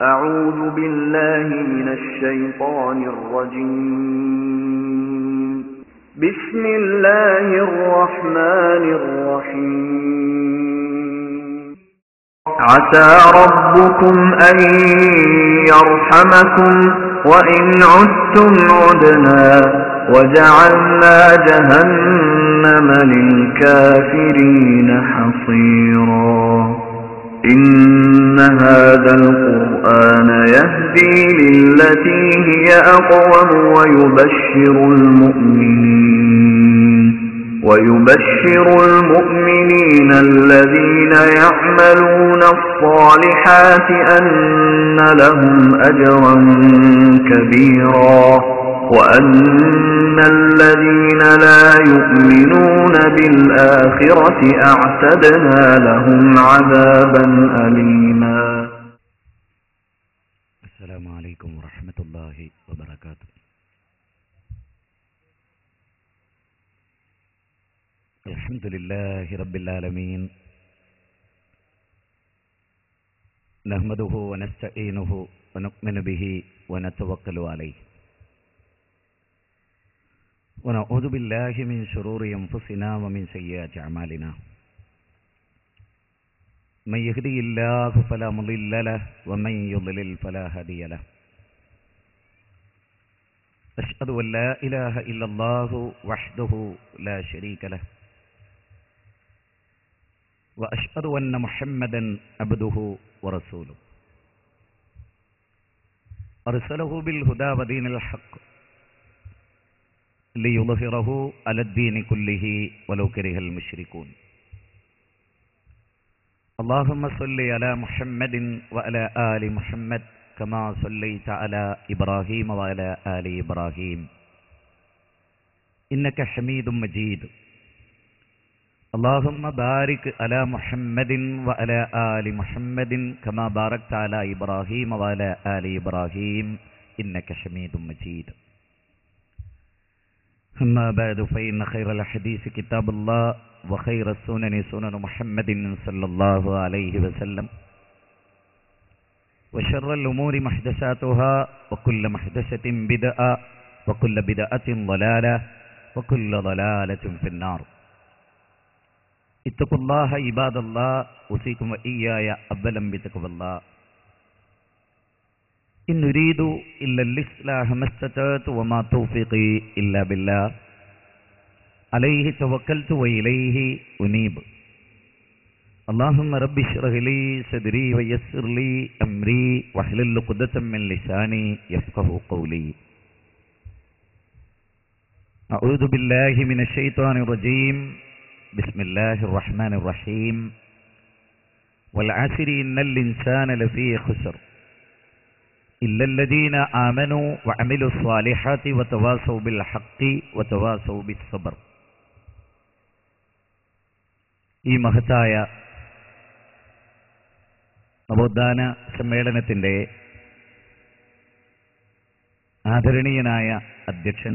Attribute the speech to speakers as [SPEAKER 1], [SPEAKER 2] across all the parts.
[SPEAKER 1] أعوذ بالله من الشيطان الرجيم. بسم الله الرحمن الرحيم. عسى ربكم أن يرحمكم وإن عدتم عدنا وجعلنا جهنم للكافرين حصيرا. إن هذا القرآن يهدي للتي هي أقوم ويبشر المؤمنين الذين يعملون الصالحات أن لهم أجرا كبيرا وأن الذين لا يؤمنون بالآخرة أعتدنا لهم عذابا أليما.
[SPEAKER 2] السلام عليكم ورحمة الله وبركاته. الحمد لله رب العالمين، نحمده ونستعينه ونؤمن به ونتوكل عليه، ونعوذ بالله من شرور أنفسنا ومن سيئات أعمالنا. من يهدي الله فلا مضل له ومن يضلل فلا هادي له. أشهد أن لا إله إلا الله وحده لا شريك له، وأشهد أن محمدا عبده ورسوله، أرسله بالهدى ودين الحق ليظهره على الدين كله ولو كره المشركون. اللهم صل على محمد وعلى آل محمد كما صليت على إبراهيم وعلى آل إبراهيم إنك حميد مجيد. اللهم بارك على محمد وعلى آل محمد كما باركت على إبراهيم وعلى آل إبراهيم إنك حميد مجيد. أما بعد، فإن خير الحديث كتاب الله، وخير السنن سنن محمد صلى الله عليه وسلم، وشر الأمور محدثاتها، وكل محدثة بدعة، وكل بدعة ضلالة، وكل ضلالة في النار. اتقوا الله عباد الله، أوصيكم وإياي أولا بتقوى الله. إن نريد إلا الإصلاح ما استطعت وما توفيقي إلا بالله، عليه توكلت وإليه أنيب. اللهم رب اشرح لي صدري ويسر لي أمري واحلل عقدة من لساني يفقهوا قولي. أعوذ بالله من الشيطان الرجيم. بسم الله الرحمن الرحيم. والعصر إن الإنسان لفي خسر إلا الذين آمنوا وعملوا الصالحات وتواصوا بالحق وتواصوا بالصبر. ഈ മഹത്തായ നവോത്ഥാന സമ്മേളനത്തിൻ്റെ ആദരണീയനായ അധ്യക്ഷൻ,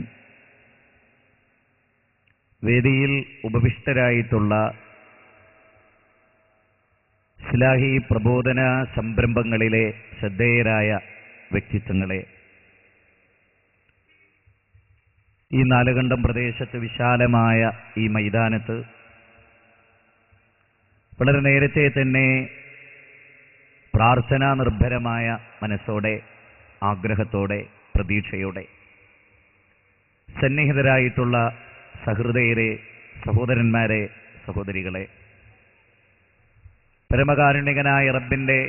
[SPEAKER 2] വേദിയിൽ ഉപവിഷ്ടരായിട്ടുള്ള ഇസ്ലാഹി പ്രബോധന സംരംഭങ്ങളിലെ ശ്രദ്ധേയരായ വ്യക്തിത്വങ്ങളെ, ഈ നാലുകണ്ടം പ്രദേശത്ത് വിശാലമായ ഈ മൈതാനത്ത് വളരെ നേരത്തെ തന്നെ പ്രാർത്ഥനാ നിർഭരമായ മനസ്സോടെ, ആഗ്രഹത്തോടെ, പ്രതീക്ഷയോടെ സന്നിഹിതരായിട്ടുള്ള സഹൃദയരെ, സഹോദരന്മാരെ, സഹോദരികളെ, പരമകാരുണ്യകനായ റബ്ബിൻ്റെ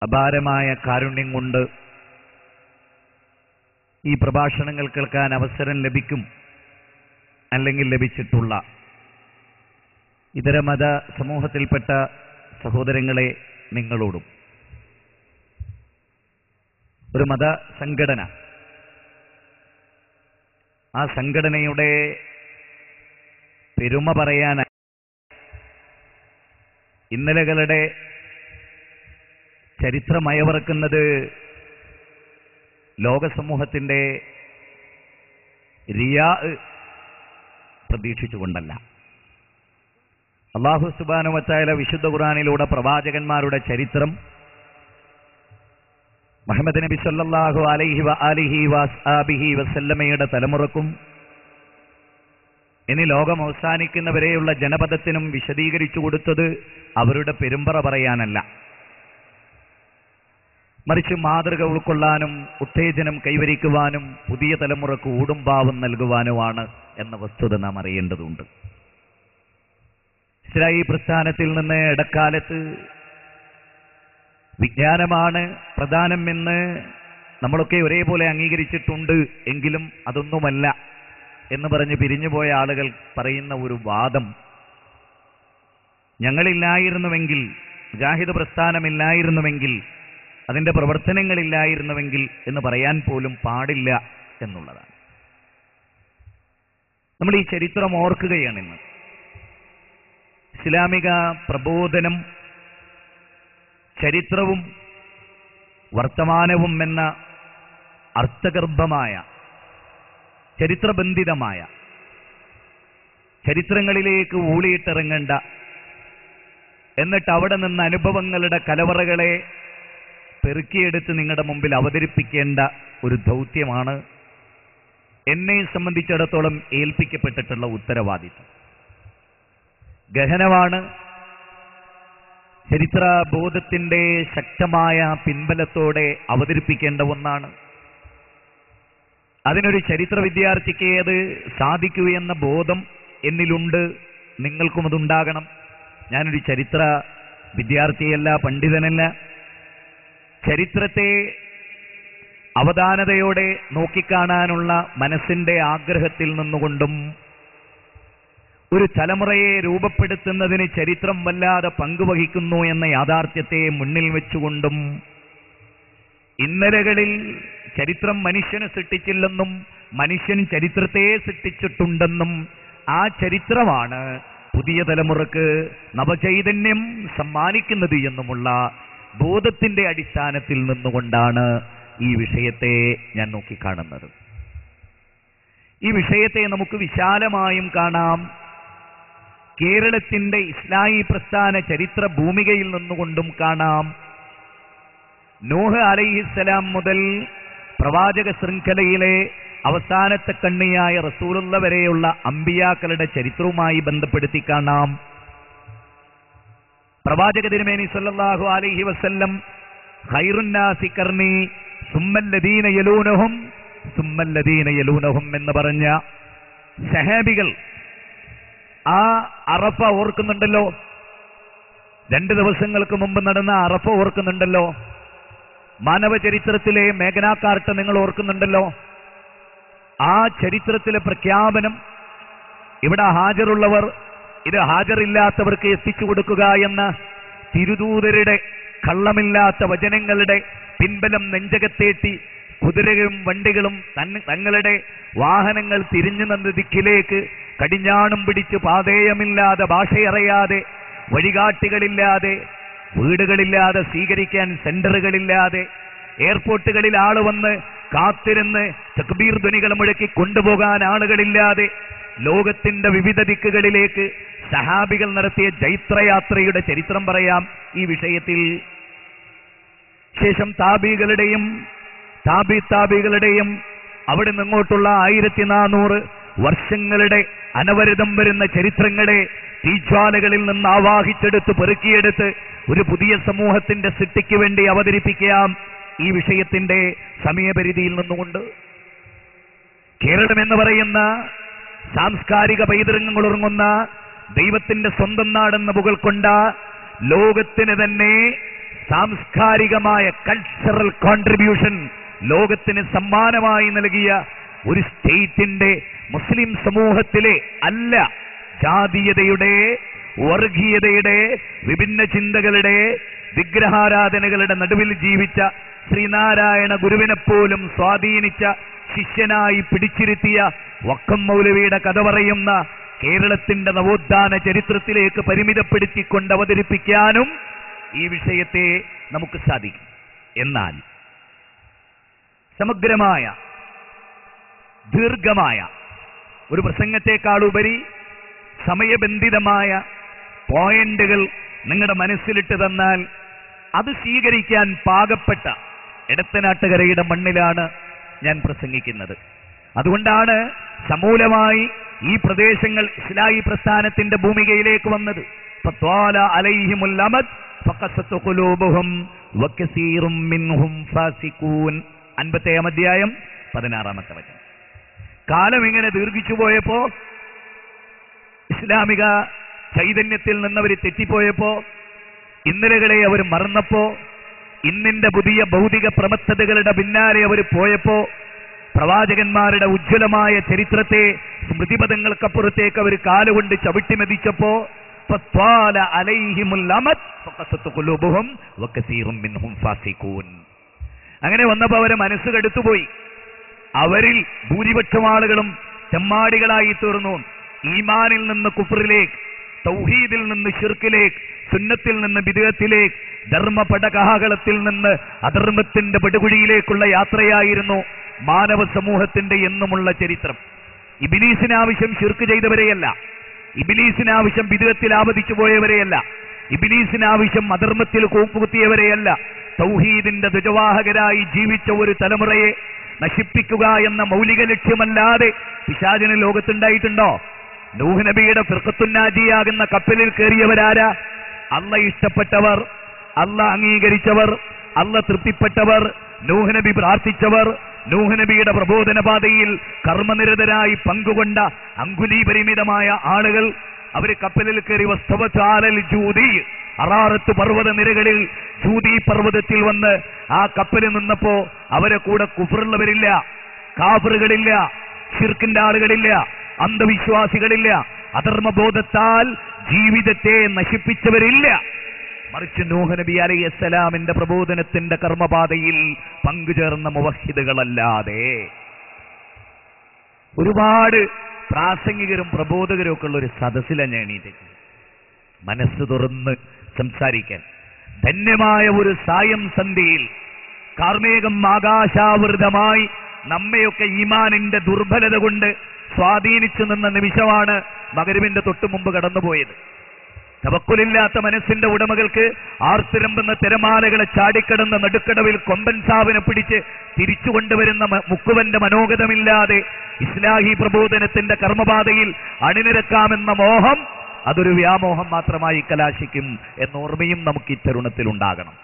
[SPEAKER 2] അപാരമായ കാരുണ്യം കൊണ്ട് ഈ പ്രഭാഷണങ്ങൾ കേൾക്കാൻ അവസരം ലഭിക്കും, അല്ലെങ്കിൽ ലഭിച്ചിട്ടുള്ള ഇതര മത സമൂഹത്തിൽപ്പെട്ട സഹോദരങ്ങളെ, നിങ്ങളോടും ഒരു മത സംഘടന, ആ സംഘടനയുടെ പെരുമ പറയാൻ ഇന്നലകളുടെ ചരിത്രമയവറക്കുന്നത് ലോകസമൂഹത്തിൻ്റെ റിയാ പ്രതീക്ഷിച്ചുകൊണ്ടല്ല. അല്ലാഹു സുബ്ഹാനഹു വ തആല വിശുദ്ധ ഖുർആനിലൂടെ പ്രവാചകന്മാരുടെ ചരിത്രം മുഹമ്മദ് നബി സല്ലല്ലാഹു അലൈഹി വസല്ലമയുടെ തലമുറക്കും ഇനി ലോകം അവസാനിക്കുന്നവരെയുള്ള ജനപദത്തിനും വിശദീകരിച്ചു കൊടുത്തത് അവരുടെ പെരുമ്പറ പറയാനല്ല, മറിച്ച് മാതൃക ഉൾക്കൊള്ളാനും ഉത്തേജനം കൈവരിക്കുവാനും പുതിയ തലമുറക്ക് ഊടുംഭാവം നൽകുവാനുമാണ് എന്ന വസ്തുത നാം അറിയേണ്ടതുണ്ട്. ഇസ്ലാഹി പ്രസ്ഥാനത്തിൽ നിന്ന് ഇടക്കാലത്ത് വിജ്ഞാനമാണ് പ്രധാനമെന്ന് നമ്മളൊക്കെ ഒരേപോലെ അംഗീകരിച്ചിട്ടുണ്ട്. എങ്കിലും അതൊന്നുമല്ല എന്ന് പറഞ്ഞ് പിരിഞ്ഞുപോയ ആളുകൾ പറയുന്ന ഒരു വാദം, ഞങ്ങളില്ലായിരുന്നുവെങ്കിൽ, മുജാഹിദ് പ്രസ്ഥാനമില്ലായിരുന്നുവെങ്കിൽ, അതിൻ്റെ പ്രവർത്തനങ്ങളില്ലായിരുന്നുവെങ്കിൽ എന്ന് പറയാൻ പോലും പാടില്ല എന്നുള്ളതാണ്. നമ്മൾ ഈ ചരിത്രം ഓർക്കുകയാണിന്ന്. ഇസ്ലാമിക പ്രബോധനം ചരിത്രവും വർത്തമാനവും എന്ന അർത്ഥഗർഭമായ ചരിത്രബന്ധിതമായ ചരിത്രങ്ങളിലേക്ക് ഊളിയിട്ടിറങ്ങേണ്ട, എന്നിട്ട് അവിടെ നിന്ന് അനുഭവങ്ങളുടെ കലവറകളെ പെറുക്കിയെടുത്ത് നിങ്ങളുടെ മുമ്പിൽ അവതരിപ്പിക്കേണ്ട ഒരു ദൗത്യമാണ് എന്നെ സംബന്ധിച്ചിടത്തോളം ഏൽപ്പിക്കപ്പെട്ടിട്ടുള്ള ഉത്തരവാദിത്വം. ഗഹനമാണ്. ചരിത്രബോധത്തിന്റെ ശക്തമായ പിൻബലത്തോടെ അവതരിപ്പിക്കേണ്ട ഒന്നാണ്. അതിനൊരു ചരിത്ര വിദ്യാർത്ഥിക്ക് അത് സാധിക്കൂ എന്ന ബോധം എന്നിലുണ്ട്, നിങ്ങൾക്കും അതുണ്ടാകണം. ഞാനൊരു ചരിത്ര വിദ്യാർത്ഥിയല്ല, പണ്ഡിതനല്ല. ചരിത്രത്തെ അവധാനതയോടെ നോക്കിക്കാണാനുള്ള മനസ്സിന്റെ ആഗ്രഹത്തിൽ നിന്നുകൊണ്ടും ഒരു തലമുറയെ രൂപപ്പെടുത്തുന്നതിന് ചരിത്രം വല്ലാതെ പങ്കുവഹിക്കുന്നു എന്ന യാഥാർത്ഥ്യത്തെ മുന്നിൽ വെച്ചുകൊണ്ടും ഇന്നലകളിൽ ചരിത്രം മനുഷ്യനെ സൃഷ്ടിച്ചില്ലെന്നും മനുഷ്യൻ ചരിത്രത്തെ സൃഷ്ടിച്ചിട്ടുണ്ടെന്നും ആ ചരിത്രമാണ് പുതിയ തലമുറക്ക് നവചൈതന്യം സമ്മാനിക്കുന്നത് എന്നുമുള്ള ബോധത്തിന്റെ അടിസ്ഥാനത്തിൽ നിന്നുകൊണ്ടാണ് ഈ വിഷയത്തെ ഞാൻ നോക്കിക്കാണുന്നത്. ഈ വിഷയത്തെ നമുക്ക് വിശാലമായും കാണാം. കേരളത്തിന്റെ ഇസ്ലാഹി പ്രസ്ഥാന ചരിത്ര ഭൂമികയിൽ നിന്നുകൊണ്ടും കാണാം. നൂഹ് അലൈഹിസ്സലാം മുതൽ പ്രവാചക ശൃംഖലയിലെ അവസാനത്തെ കണ്ണിയായ റസൂലുള്ള വരെയുള്ള അമ്പിയാക്കളുടെ ചരിത്രവുമായി ബന്ധപ്പെടുത്തി കാണാം. പ്രവാചക തിരുമേനി സല്ലല്ലാഹു അലൈഹി വസല്ലം ഖൈറുന്നാസി ഖർനി സുമ്മല്ലദീന യലൂനഹും സുമ്മല്ലദീന യലൂനഹും എന്ന് പറഞ്ഞ സഹാബികൾ, ആ അറഫ ഓർക്കുന്നുണ്ടല്ലോ? 2 ദിവസങ്ങൾക്ക് മുമ്പ് നടന്ന അറഫ ഓർക്കുന്നുണ്ടല്ലോ? മാനവ ചരിത്രത്തിലെ മേഘനാ കാർട്ട നിങ്ങൾ ഓർക്കുന്നുണ്ടല്ലോ? ആ ചരിത്രത്തിലെ പ്രഖ്യാപനം, ഇവിടെ ഹാജറുള്ളവർ ഇത് ഹാജറില്ലാത്തവർക്ക് എത്തിച്ചു കൊടുക്കുക എന്ന തിരുദൂതരുടെ കള്ളമില്ലാത്ത വചനങ്ങളുടെ പിൻബലം നെഞ്ചകത്തേറ്റി കുതിരകളും വണ്ടികളും തങ്ങളുടെ വാഹനങ്ങൾ തിരിഞ്ഞു നിന്ന ദിക്കിലേക്ക് കടിഞ്ഞാണും പിടിച്ച് പാതേയമില്ലാതെ, ഭാഷയറിയാതെ, വഴികാട്ടികളില്ലാതെ, വീടുകളില്ലാതെ, സ്വീകരിക്കാൻ സെന്ററുകളില്ലാതെ, എയർപോർട്ടുകളിൽ ആള് വന്ന് കാത്തിരുന്ന് തക്ബീർ ധ്വനികൾ മുഴക്കി കൊണ്ടുപോകാൻ ആളുകളില്ലാതെ ലോകത്തിന്റെ വിവിധ ദിക്കുകളിലേക്ക് സഹാബികൾ നടത്തിയ ജൈത്രയാത്രയുടെ ചരിത്രം പറയാം ഈ വിഷയത്തിൽ. ശേഷം താബികളുടെയും താബികളുടെയും അവിടെ നിങ്ങോട്ടുള്ള 1400 വർഷങ്ങളുടെ അനവരതം വരുന്ന ചരിത്രങ്ങളെ തീജ്വാലകളിൽ നിന്ന് ആവാഹിച്ചെടുത്ത് പെറുക്കിയെടുത്ത് ഒരു പുതിയ സമൂഹത്തിന്റെ സൃഷ്ടിക്ക് വേണ്ടി അവതരിപ്പിക്കാം ഈ വിഷയത്തിന്റെ സമയപരിധിയിൽ നിന്നുകൊണ്ട്. കേരളം എന്ന് പറയുന്ന സാംസ്കാരിക പൈതൃകങ്ങൾ ഉറങ്ങുന്ന ദൈവത്തിന്റെ സ്വന്തം നാടെന്ന് പുകൾക്കൊണ്ട ലോകത്തിന് തന്നെ സാംസ്കാരികമായ കൾച്ചറൽ കോൺട്രിബ്യൂഷൻ ലോകത്തിന് സമ്മാനമായി നൽകിയ ഒരു സ്റ്റേറ്റിന്റെ മുസ്ലിം സമൂഹത്തിലെ അല്ല, ജാതീയതയുടെ, വർഗീയതയുടെ, വിഭിന്ന ചിന്തകളുടെ, വിഗ്രഹാരാധനകളുടെ നടുവിൽ ജീവിച്ച ശ്രീനാരായണ ഗുരുവിനെപ്പോലും സ്വാധീനിച്ച ശിഷ്യനായി പിടിച്ചിരുത്തിയ വക്കം മൗലവിയുടെ കഥ പറയുന്ന കേരളത്തിന്റെ നവോത്ഥാന ചരിത്രത്തിലേക്ക് പരിമിതപ്പെടുത്തിക്കൊണ്ട് അവതരിപ്പിക്കാനും ഈ വിഷയത്തെ നമുക്ക് സാധിക്കും. എന്നാൽ സമഗ്രമായ ദീർഘമായ ഒരു പ്രസംഗത്തെക്കാളുപരി സമയബന്ധിതമായ പോയിന്റുകൾ നിങ്ങളുടെ മനസ്സിലിട്ട് തന്നാൽ അത് സ്വീകരിക്കാൻ പാകപ്പെട്ട എടത്തനാട്ടുകരയുടെ മണ്ണിലാണ് ഞാൻ പ്രസംഗിക്കുന്നത്. അതുകൊണ്ടാണ് സമൂലമായി ഈ പ്രദേശങ്ങൾ ഇസ്ലാഹി പ്രസ്ഥാനത്തിന്റെ ഭൂമികയിലേക്ക് വന്നത്. ഫത്വാല അലൈഹിമുൽ അമദ് ഫഖസത് ഖുലൂബുഹും വകസീറും മിൻഹും ഫാസിഖൂൻ. 50-ാം അധ്യായം 16-ാമത്തെ വചനം. കാലം ഇങ്ങനെ ദീർഘിച്ചു പോയപ്പോ, ഇസ്ലാമിക ചൈതന്യത്തിൽ നിന്നവർ തെറ്റിപ്പോയപ്പോ, ഇന്നലകളെ അവർ മറന്നപ്പോ, ഇന്നിന്റെ പുതിയ ഭൗതിക പ്രമത്തതകളുടെ പിന്നാലെ അവർ പോയപ്പോ, പ്രവാചകന്മാരുടെ ഉജ്ജ്വലമായ ചരിത്രത്തെ സ്മൃതിപഥങ്ങൾക്കപ്പുറത്തേക്ക് അവർ കാലുകൊണ്ട് ചവിട്ടിമെതിച്ചപ്പോ ഫത്വാല അലൈഹിമുൽ അമദ് ഫഖസത് ഖുലൂബുഹും വകസീറും മിൻഹും ഫാസിഖൂൻ. അങ്ങനെ വന്നപ്പോ അവരെ മനസ്സ് കെടുത്തുപോയി. അവരിൽ ഭൂരിപക്ഷം ആളുകളും തെമ്മാടികളായി തീർന്നു. ഈമാനിൽ നിന്ന് കുഫ്റിലേക്ക്, തൗഹീദിൽ നിന്ന് ശിർക്കിലേക്ക്, സുന്നത്തിൽ നിന്ന് ബിദ്അത്തിലേക്ക്, ധർമ്മ പടകാഹളത്തിൽ നിന്ന് അധർമ്മത്തിന്റെ പടുകുഴിയിലേക്കുള്ള യാത്രയായിരുന്നു മാനവ സമൂഹത്തിന്റെ എന്നുമുള്ള ചരിത്രം. ഇബ്ലീസിന് ആവശ്യം ശിർക്ക് ചെയ്തവരെയല്ല, ഇബ്ലീസിന് ആവശ്യം ബിദ്അത്തിൽ ആവതിച്ചു പോയവരെയല്ല, ഇബ്ലീസിന് ആവശ്യം അധർമ്മത്തിൽ കൂപ്പുകുത്തിയവരെയല്ല. തൗഹീദിന്റെ ധ്വജവാഹകരായി ജീവിച്ച ഒരു തലമുറയെ നശിപ്പിക്കുക എന്ന മൗലിക ലക്ഷ്യമല്ലാതെ പിശാചിന് ലോകത്തുണ്ടായിട്ടുണ്ടോ? നൂഹ് നബിയുടെ ഫിർഖത്തുന്നാജിയാകുന്ന കപ്പലിൽ കയറിയവരാരാ? അള്ള ഇഷ്ടപ്പെട്ടവർ, അള്ള അംഗീകരിച്ചവർ, അള്ള തൃപ്തിപ്പെട്ടവർ, നൂഹ് നബി പ്രാർത്ഥിച്ചവർ, നൂഹ് നബിയുടെ പ്രബോധന പാതയിൽ കർമ്മനിരതരായി പങ്കുകൊണ്ട അങ്കുലീപരിമിതമായ ആളുകൾ. അവര് കപ്പലിൽ കയറി വസ്തവചാലൽ ജൂതി, അറാറത്ത് പർവ്വത നിരകളിൽ ജൂതി പർവ്വതത്തിൽ വന്ന് ആ കപ്പലിൽ നിന്നപ്പോ അവരെ കൂടെ കുഫറുള്ളവരില്ല, കാഫറുകളില്ല, ശിർക്കിന്റെ ആളുകളില്ല, അന്ധവിശ്വാസികളില്ല, അധർമ്മബോധത്താൽ ജീവിതത്തെ നശിപ്പിച്ചവരില്ല. മറിച്ച് നൂഹ് നബി അലൈഹിസ്സലാമിന്റെ പ്രബോധനത്തിന്റെ കർമ്മപാതയിൽ പങ്കുചേർന്ന മുവഹിദുകളല്ലാതെ. ഒരുപാട് പ്രാസംഗികരും പ്രബോധകരും ഒക്കെ ഉള്ള ഒരു സദസ്സിലാണ് ഞാൻ എണീറ്റത്. മനസ്സ് തുറന്ന് സംസാരിക്കാൻ ധന്യമായ ഒരു സായം സന്ധ്യയിൽ കാർമേഘം ആകാശാവൃതമായി നമ്മയൊക്കെ ഈമാനിന്റെ ദുർബലത കൊണ്ട് സ്വാധീനിച്ചു നിന്ന നിമിഷമാണ് മഗ്‌രിബിന്റെ തൊട്ടു മുമ്പ് കടന്നുപോയത്. തവക്കുലില്ലാത്ത മനസ്സിന്റെ ഉടമകൾക്ക് ആർത്തിരമ്പുന്ന തിരമാലകളെ ചാടിക്കടന്ന നടുക്കടവിൽ കൊമ്പൻ സാവിനെ പിടിച്ച് തിരിച്ചു കൊണ്ടുവരുന്ന മുക്കുവന്റെ മനോഗതമില്ലാതെ ഇസ്ലാഹി പ്രബോധനത്തിന്റെ കർമ്മപാതയിൽ അണിനിരക്കാമെന്ന മോഹം അതൊരു വ്യാമോഹം മാത്രമായി കലാശിക്കും എന്ന ഓർമ്മയും നമുക്ക് ഈ തരുണത്തിൽ ഉണ്ടാകണം.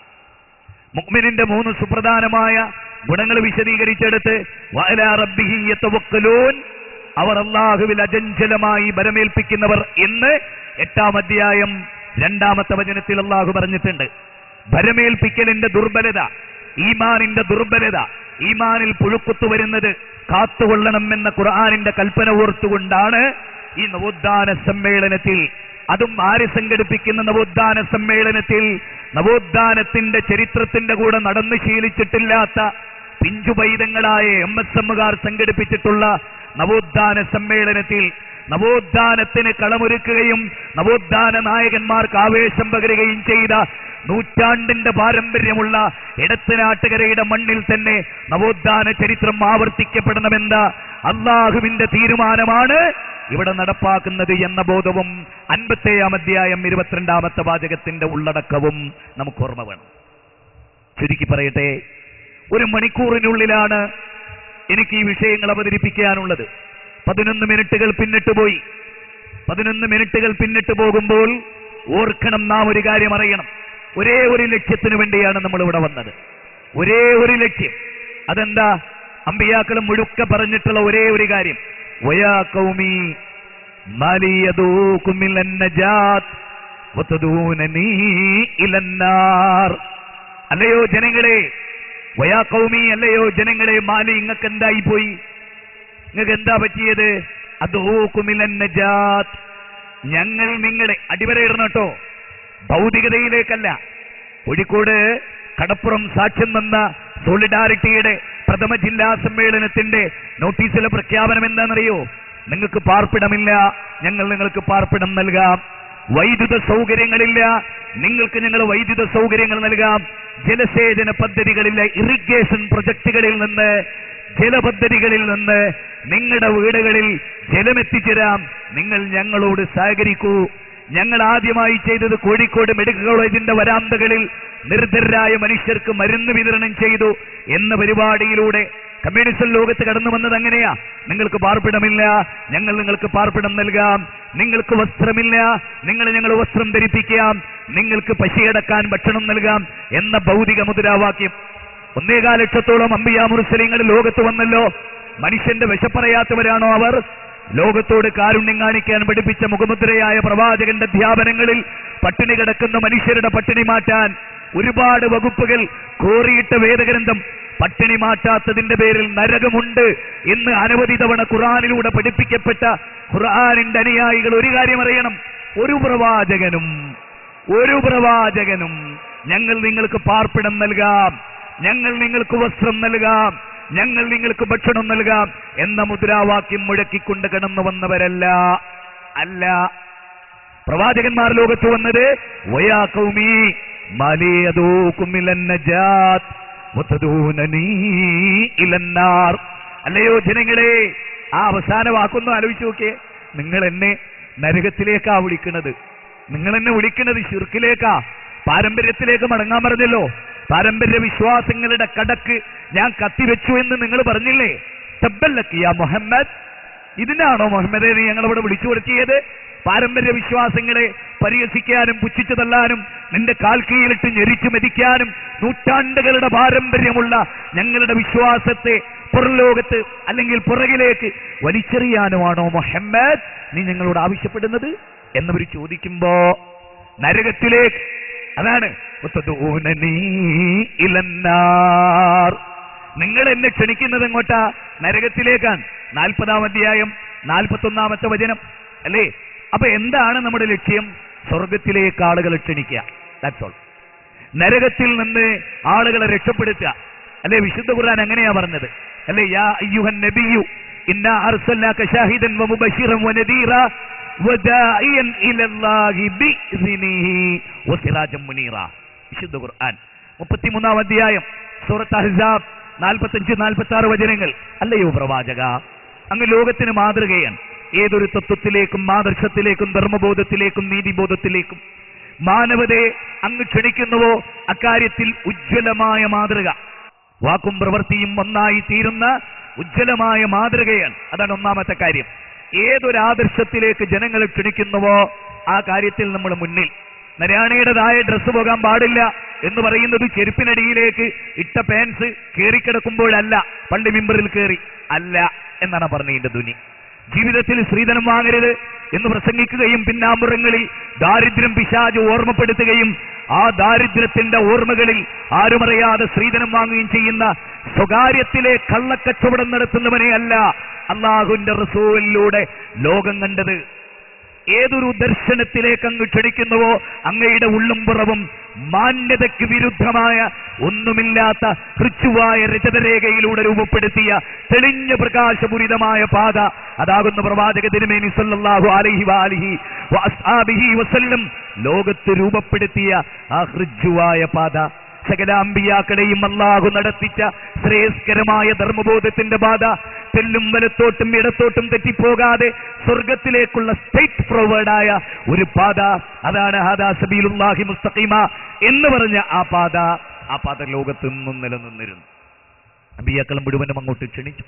[SPEAKER 2] മുഅ്മിനിന്റെ 3 സുപ്രധാനമായ ഗുണങ്ങൾ വിശദീകരിച്ചെടുത്ത് വഅലാ റബ്ബിഹി യതവക്കലൂൻ, അവർ അല്ലാഹുവിൽ അചഞ്ചലമായി ബരമേൽപ്പിക്കുന്നവർ എന്ന് 8-ാം അധ്യായം 2-ാമത്തെ വചനത്തിൽ അല്ലാഹു പറഞ്ഞിട്ടുണ്ട്. ഭരമേൽപ്പിക്കലിന്റെ ദുർബലത, ഈമാനിന്റെ ദുർബലത, ഈമാനിൽ പുഴുക്കുത്തു വരുന്നത് കാത്തുകൊള്ളണം എന്ന ഖുർആനിന്റെ കൽപ്പന ഓർത്തുകൊണ്ടാണ് ഈ നവോത്ഥാന സമ്മേളനത്തിൽ, അതും ആര് സംഘടിപ്പിക്കുന്ന നവോത്ഥാന സമ്മേളനത്തിൽ, നവോത്ഥാനത്തിന്റെ ചരിത്രത്തിന്റെ കൂടെ നടന്നു ശീലിച്ചിട്ടില്ലാത്ത പിഞ്ചുപൈതങ്ങളായ MSMകാർ സംഘടിപ്പിച്ചിട്ടുള്ള നവോത്ഥാന സമ്മേളനത്തിൽ നവോത്ഥാനത്തിന് കളമൊരുക്കുകയും നവോത്ഥാന നായകന്മാർക്ക് ആവേശം പകരുകയും ചെയ്ത നൂറ്റാണ്ടിന്റെ പാരമ്പര്യമുള്ള എടത്തനാട്ടുകരയുടെ മണ്ണിൽ തന്നെ നവോത്ഥാന ചരിത്രം ആവർത്തിക്കപ്പെടണമെന്ന അല്ലാഹുവിന്റെ തീരുമാനമാണ് ഇവിടെ നടപ്പാക്കുന്നത് എന്ന ബോധവും 50-ാം അധ്യായം 22-ാമത്തെ വാചകത്തിന്റെ ഉള്ളടക്കവും നമുക്ക് ഓർമ്മ വേണം. ചുരുക്കി പറയട്ടെ, 1 മണിക്കൂറിനുള്ളിലാണ് എനിക്ക് ഈ വിഷയങ്ങൾ അവതരിപ്പിക്കാനുള്ളത്. 11 മിനിറ്റുകൾ പിന്നിട്ട് പോയി. 11 മിനിറ്റുകൾ പിന്നിട്ട് പോകുമ്പോൾ ഓർക്കണം, നാം ഒരു കാര്യം അറിയണം. ഒരേ ഒരു ലക്ഷ്യത്തിനു വേണ്ടിയാണ് നമ്മൾ ഇവിടെ വന്നത്. ഒരേ ഒരു ലക്ഷ്യം. അതെന്താ? അമ്പിയാക്കളും മുഴുക്ക പറഞ്ഞിട്ടുള്ള ഒരേ ഒരു കാര്യം, വയാ ഖൗമി മാലി യദൂകും മിനൻ നജാത്ത് വതദൂനനി ഇലന്നാർ. അല്ലയോ ജനങ്ങളെ, വയാ ഖൗമി, അല്ലയോ ജനങ്ങളെ, മാലി, നിങ്ങൾക്ക് എന്തായി പോയി? നിങ്ങൾക്ക് എന്താ പറ്റിയത്? അദൂകും മിനൻ നജാത്ത്, ഞങ്ങൾ നിങ്ങളെ, അടിവരയിടണം കേട്ടോ, ഭൗതികതയിലേക്കല്ല. കോഴിക്കോട് കടപ്പുറം സാക്ഷ്യം വന്ന സോളിഡാരിറ്റിയുടെ പ്രഥമ ജില്ലാ സമ്മേളനത്തിന്റെ നോട്ടീസിലെ പ്രഖ്യാപനം എന്താണെന്നറിയോ? നിങ്ങൾക്ക് പാർപ്പിടമില്ല, ഞങ്ങൾ നിങ്ങൾക്ക് പാർപ്പിടം നൽകാം. വൈദ്യുത സൗകര്യങ്ങളില്ല, നിങ്ങൾക്ക് ഞങ്ങൾ വൈദ്യുത സൗകര്യങ്ങൾ നൽകാം. ജലസേചന പദ്ധതികളില്ല, ഇറിഗേഷൻ പ്രൊജക്ടുകളിൽ നിന്ന്, ജലപദ്ധതികളിൽ നിന്ന് നിങ്ങളുടെ വീടുകളിൽ ജലമെത്തിച്ചേരാം. നിങ്ങൾ ഞങ്ങളോട് സഹകരിക്കൂ. ഞങ്ങൾ ആദ്യമായി ചെയ്തത് കോഴിക്കോട് മെഡിക്കൽ കോളേജിന്റെ വരാന്തകളിൽ നിർദ്ധരായ മനുഷ്യർക്ക് മരുന്ന് വിതരണം ചെയ്തു എന്ന പരിപാടിയിലൂടെ കമ്മ്യൂണിസ്റ്റ് ലോകത്ത് കടന്നു വന്നത് അങ്ങനെയാ. നിങ്ങൾക്ക് പാർപ്പിടമില്ല, ഞങ്ങൾ നിങ്ങൾക്ക് പാർപ്പിടം നൽകാം. നിങ്ങൾക്ക് വസ്ത്രമില്ല, ഞങ്ങൾ വസ്ത്രം ധരിപ്പിക്കാം. നിങ്ങൾക്ക് പശയടക്കാൻ ഭക്ഷണം നൽകാം എന്ന ഭൗതിക മുദ്രാവാക്യം. 1.25 ലക്ഷത്തോളം അമ്പിയാ മുർസലീങ്ങൾ ലോകത്ത് വന്നല്ലോ. മനുഷ്യന്റെ വിശപ്പറിയാത്തവരാണോ അവർ? ലോകത്തോട് കാരുണ്യം കാണിക്കാൻ പഠിപ്പിച്ച മുഖമുദ്രയായ പ്രവാചകന്റെ അധ്യാപനങ്ങളിൽ പട്ടിണി കിടക്കുന്ന മനുഷ്യരുടെ പട്ടിണി മാറ്റാൻ ഒരുപാട് വകുപ്പുകൾ കോറിയിട്ട വേദഗ്രന്ഥം പട്ടിണി മാറ്റാത്തതിന്റെ പേരിൽ നരകമുണ്ട് എന്ന് അനവധി തവണ ഖുർആനിലൂടെ പഠിപ്പിക്കപ്പെട്ട ഖുർആനിന്റെ അനുയായികൾ ഒരു കാര്യം അറിയണം. ഒരു പ്രവാചകനും ഞങ്ങൾ നിങ്ങൾക്ക് പാർപ്പിടം നൽകാം, ഞങ്ങൾ നിങ്ങൾക്ക് വസ്ത്രം നൽകാം, ഞങ്ങൾ നിങ്ങൾക്ക് ഭക്ഷണം നൽകാം എന്ന മുദ്രാവാക്യം മുഴക്കിക്കൊണ്ട് കടന്നു വന്നവരല്ല. അല്ല, പ്രവാചകന്മാർ ലോകത്ത് വന്നത് വയാ ഖൗമി മാലി യദൂകും ഇലൻ നജാത്ത് വതദൂനനി ഇലൻ നാർ. അല്ലയോ ജനങ്ങളെ, ആ അവസാന വാക്കൊന്ന് ആലോചിച്ച് നോക്കിയേ. നിങ്ങൾ എന്നെ നരകത്തിലേക്കാ വിളിക്കുന്നത്, നിങ്ങൾ എന്നെ വിളിക്കുന്നത് ശിർക്കിലേക്കാ, പാരമ്പര്യത്തിലേക്ക് മടങ്ങാൻ പറഞ്ഞല്ലോ. പാരമ്പര്യ വിശ്വാസങ്ങളുടെ കടക്ക് ഞാൻ കത്തിവെച്ചു എന്ന് നിങ്ങൾ പറഞ്ഞില്ലേ? തബ്ബല്ലക് യാ മുഹമ്മദ്. ഇതിനാണോ മുഹമ്മദെ നീ ഞങ്ങളിവിടെ വിളിച്ചു വരുത്തിയത്? പാരമ്പര്യ വിശ്വാസങ്ങളെ പരിഹസിക്കാനും പുച്ഛിച്ചു തള്ളാനും നിന്റെ കാൽ കീഴിലിട്ട് ഞെരിച്ചു മെതിക്കാനും നൂറ്റാണ്ടുകളുടെ പാരമ്പര്യമുള്ള ഞങ്ങളുടെ വിശ്വാസത്തെ പുറലോകത്ത് അല്ലെങ്കിൽ പുറകിലേക്ക് വലിച്ചെറിയാനുമാണോ മുഹമ്മദ് നീ ഞങ്ങളോട് ആവശ്യപ്പെടുന്നത് എന്നവർ ചോദിക്കുമ്പോ നരകത്തിലേക്ക്, അതാണ് നിങ്ങൾ എന്നെ ക്ഷണിക്കുന്നത് എങ്ങോട്ടാ? നരകത്തിലേക്കാണ്. 40-ാം അധ്യായം 41-ാമത്തെ വചനം അല്ലേ? അപ്പൊ എന്താണ് നമ്മുടെ ലക്ഷ്യം? സ്വർഗത്തിലേക്ക് ആളുകളെ ക്ഷണിക്കുക. That's all. നരകത്തിൽ നിന്ന് ആളുകളെ രക്ഷപ്പെടുത്തുക അല്ലെ? വിശുദ്ധ ഖുർആൻ അങ്ങനെയാ പറഞ്ഞത് അല്ലെ? യാ അയ്യുഹൻ നബിയു ഇന്നാ അർസൽനാക ഷാഹിദൻ വമുബശിറൻ വനദീറ വദാഇയൻ ഇലല്ലാഹി ബിഇസ്നിഹി വസിറാജൻ മുനീറ. വിശുദ്ധ ഖുർആൻ 33-ാം അധ്യായം സൂറത്ത് അഹ്സാബ് 45-46 വചനങ്ങൾ. അല്ലയോ പ്രവാചക, അങ്ങ് ലോകത്തിന് മാതൃകയാണ്. ഏതൊരു തത്വത്തിലേക്കും ആദർശത്തിലേക്കും ധർമ്മബോധത്തിലേക്കും നീതിബോധത്തിലേക്കും മാനവതയെ അങ്ങ് ക്ഷണിക്കുന്നുവോ അക്കാര്യത്തിൽ ഉജ്ജ്വലമായ മാതൃക, വാക്കും പ്രവൃത്തിയും ഒന്നായി തീരുന്ന ഉജ്ജ്വലമായ മാതൃകയാണ്. അതാണ് ഒന്നാമത്തെ കാര്യം. ഏതൊരാദർശത്തിലേക്ക് ജനങ്ങളെ ക്ഷണിക്കുന്നുവോ ആ കാര്യത്തിൽ നമ്മൾ മുന്നിൽ. നരാണിയുടേതായ ഡ്രസ്സ് പോകാൻ പാടില്ല എന്ന് പറയുന്നത് ചെരുപ്പിനടിയിലേക്ക് ഇട്ട പാൻസ് കയറിക്കിടക്കുമ്പോഴല്ല, പള്ളി മിമ്പറിൽ കയറി അല്ല എന്നാണ് പറഞ്ഞതിന്റെ ധ്വനി. ജീവിതത്തിൽ സ്ത്രീധനം വാങ്ങരുത് എന്ന് പ്രസംഗിക്കുകയും പിന്നാമ്പുറങ്ങളിൽ ദാരിദ്ര്യം പിശാച് ഓർമ്മപ്പെടുത്തുകയും ആ ദാരിദ്ര്യത്തിന്റെ ഓർമ്മകളിൽ ആരുമറിയാതെ സ്ത്രീധനം വാങ്ങുകയും ചെയ്യുന്ന സ്വകാര്യത്തിലെ കള്ളക്കച്ചവടം നടത്തുന്നവനെ അല്ല അല്ലാഹുവിന്റെ റസൂലിലൂടെ ലോകം കണ്ടത്. ഏതൊരു ദർശനത്തിലേക്ക് അങ്ങ് ക്ഷണിക്കുന്നുവോ അങ്ങയുടെ ഉള്ളും പുറവും മാന്യതയ്ക്ക് വിരുദ്ധമായ ഒന്നുമില്ലാത്ത ഹൃച്ചുവായ രചതരേഖയിലൂടെ രൂപപ്പെടുത്തിയ തെളിഞ്ഞ പ്രകാശപൂരിതമായ പാത അതാകുന്ന പ്രവാചക തിരുമേനി സല്ലല്ലാഹു അലൈഹി വഅലിഹി വഅസ്ഹാബിഹി വസല്ലം ലോകത്ത് രൂപപ്പെടുത്തിയ ആ ഹൃച്ചുവായ പാത. സകല അമ്പിയാക്കളെയും അല്ലാഹു നടത്തിച്ച ശ്രേയസ്കരമായ ധർമ്മബോധത്തിന്റെ പാത. തെല്ലും വലത്തോട്ടും ഇടത്തോട്ടും തെറ്റിപ്പോകാതെ സ്വർഗത്തിലേക്കുള്ള സ്ട്രൈറ്റ് ഫോർവേഡായ ഒരു പാത. അതാണ് ഹാദാ സബീലുല്ലാഹി മുസ്തഖീമ എന്ന് പറഞ്ഞ ആ പാത. ആ പാത ലോകത്ത് നിന്നും നിലനിന്നിരുന്നു. അമ്പിയാക്കളും മുഴുവനും അങ്ങോട്ട് ക്ഷണിച്ചു.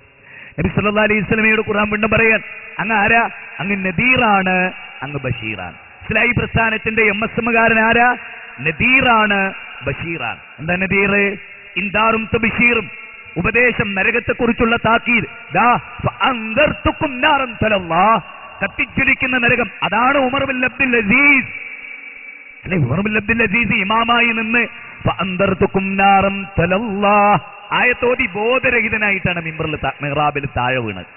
[SPEAKER 2] നബി സല്ലല്ലാഹു അലൈഹി വസല്ലമയോട് ഖുർആൻ വീണ്ടും പറയാൻ, അങ്ങ് ആരാ? അങ്ങ് നദീറാണ്, അങ്ങ് ബഷീറാണ്. ഇസ്ലാഹി പ്രസ്ഥാനത്തിന്റെ എംഎസ്എമ്മുകാരൻ ആരാ? നദീറാണ്, ബഷീറാണ്. എന്താ നദീർ? ഇൻദാറും തബ്ശീറും, ഉപദേശം, നരകത്തെക്കുറിച്ചുള്ള താക്കീത്. കത്തിജ്വലിക്കുന്ന നരകം. അതാണ് ഉമർ ബിൻ അബ്ദുൽ അസീസ് അല്ലെ? ഉമർ ബിൻ അബ്ദുൽ അസീസ് ഇമാമായി നിന്ന് ആയത്തോതി ബോധരഹിതനായിട്ടാണ് മിഹ്റാബിൽ താഴെ വീണത്.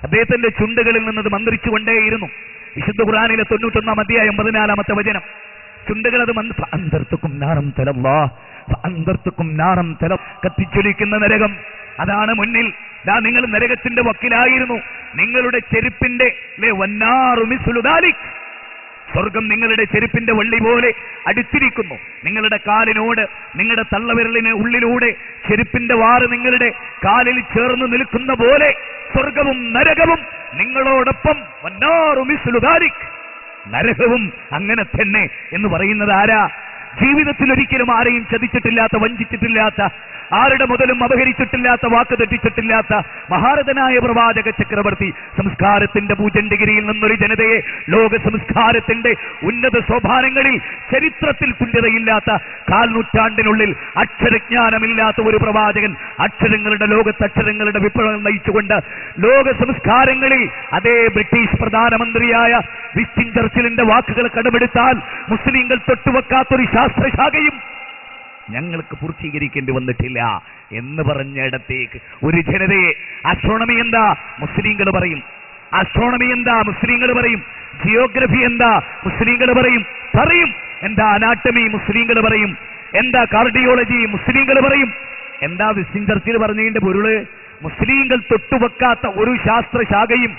[SPEAKER 2] അദ്ദേഹത്തിന്റെ ചുണ്ടുകളിൽ നിന്നത് മന്ത്രിച്ചുകൊണ്ടേയിരുന്നു. വിശുദ്ധ ഖുർആനിലെ 91-ാം അധ്യായം 14-ാമത്തെ വചനം. ചുണ്ടുകൾ അത് കത്തിച്ചൊലിക്കുന്ന നരകം അതാണ് മുന്നിൽ. നിങ്ങൾ നരകത്തിന്റെ വക്കിലായിരുന്നു. നിങ്ങളുടെ ചെരുപ്പിന്റെ സ്വർഗം നിങ്ങളുടെ ചെരുപ്പിന്റെ വള്ളി പോലെ അടുത്തിരിക്കുന്നു. നിങ്ങളുടെ കാലിനോട്, നിങ്ങളുടെ തള്ളവിരലിന് ഉള്ളിലൂടെ ചെരുപ്പിന്റെ വാറ് നിങ്ങളുടെ കാലിൽ ചേർന്ന് നിൽക്കുന്ന പോലെ സ്വർഗവും നരകവും നിങ്ങളോടൊപ്പം നരകവും അങ്ങനെ തന്നെ എന്ന് പറയുന്നത് ആരാ? ജീവിതത്തിൽ ഒരിക്കലും ആരെയും ചതിച്ചിട്ടില്ലാത്ത, വഞ്ചിച്ചിട്ടില്ലാത്ത, ആരുടെ മുതലും അപഹരിച്ചിട്ടില്ലാത്ത, വാക്ക് തെറ്റിച്ചിട്ടില്ലാത്ത മഹാരഥനായ പ്രവാചക ചക്രവർത്തി സംസ്കാരത്തിന്റെ ഭൂചണ്ഡഗിരിയിൽ നിന്നൊരു ജനതയെ ലോക സംസ്കാരത്തിന്റെ ഉന്നത സോപാനങ്ങളിൽ ചരിത്രത്തിൽ തുല്യതയില്ലാത്ത, കാൽനൂറ്റാണ്ടിനുള്ളിൽ അക്ഷരജ്ഞാനമില്ലാത്ത ഒരു പ്രവാചകൻ അക്ഷരങ്ങളുടെ ലോകത്ത് അക്ഷരങ്ങളുടെ വിപ്ലവം നയിച്ചുകൊണ്ട് ലോക സംസ്കാരങ്ങളിൽ അതേ ബ്രിട്ടീഷ് പ്രധാനമന്ത്രിയായ വിൻസ്റ്റൺ ചർച്ചിലിന്റെ വാക്കുകൾ കടമെടുത്താൽ മുസ്ലിങ്ങൾ തൊട്ടുവെക്കാത്തൊരു ശാസ്ത്രശാഖയും ഞങ്ങൾക്ക് പൂർത്തീകരിക്കേണ്ടി വന്നിട്ടില്ല എന്ന് പറഞ്ഞിടത്തേക്ക് ഒരു ജനതയെ ആസ്ട്രോണമി എന്താ മുസ്ലിങ്ങൾ പറയും, ആസ്ട്രോണമി എന്താ മുസ്ലിങ്ങൾ പറയും, ജിയോഗ്രഫി എന്താ മുസ്ലിങ്ങൾ പറയും, എന്താ അനാട്ടമി മുസ്ലിങ്ങൾ പറയും, എന്താ കാർഡിയോളജി മുസ്ലിങ്ങൾ പറയും. എന്താ വിൻസ്റ്റൺ ചർച്ചിൽ പറഞ്ഞതിന്റെ പൊരുള്? മുസ്ലിങ്ങൾ തൊട്ടുവെക്കാത്ത ഒരു ശാസ്ത്രശാഖയും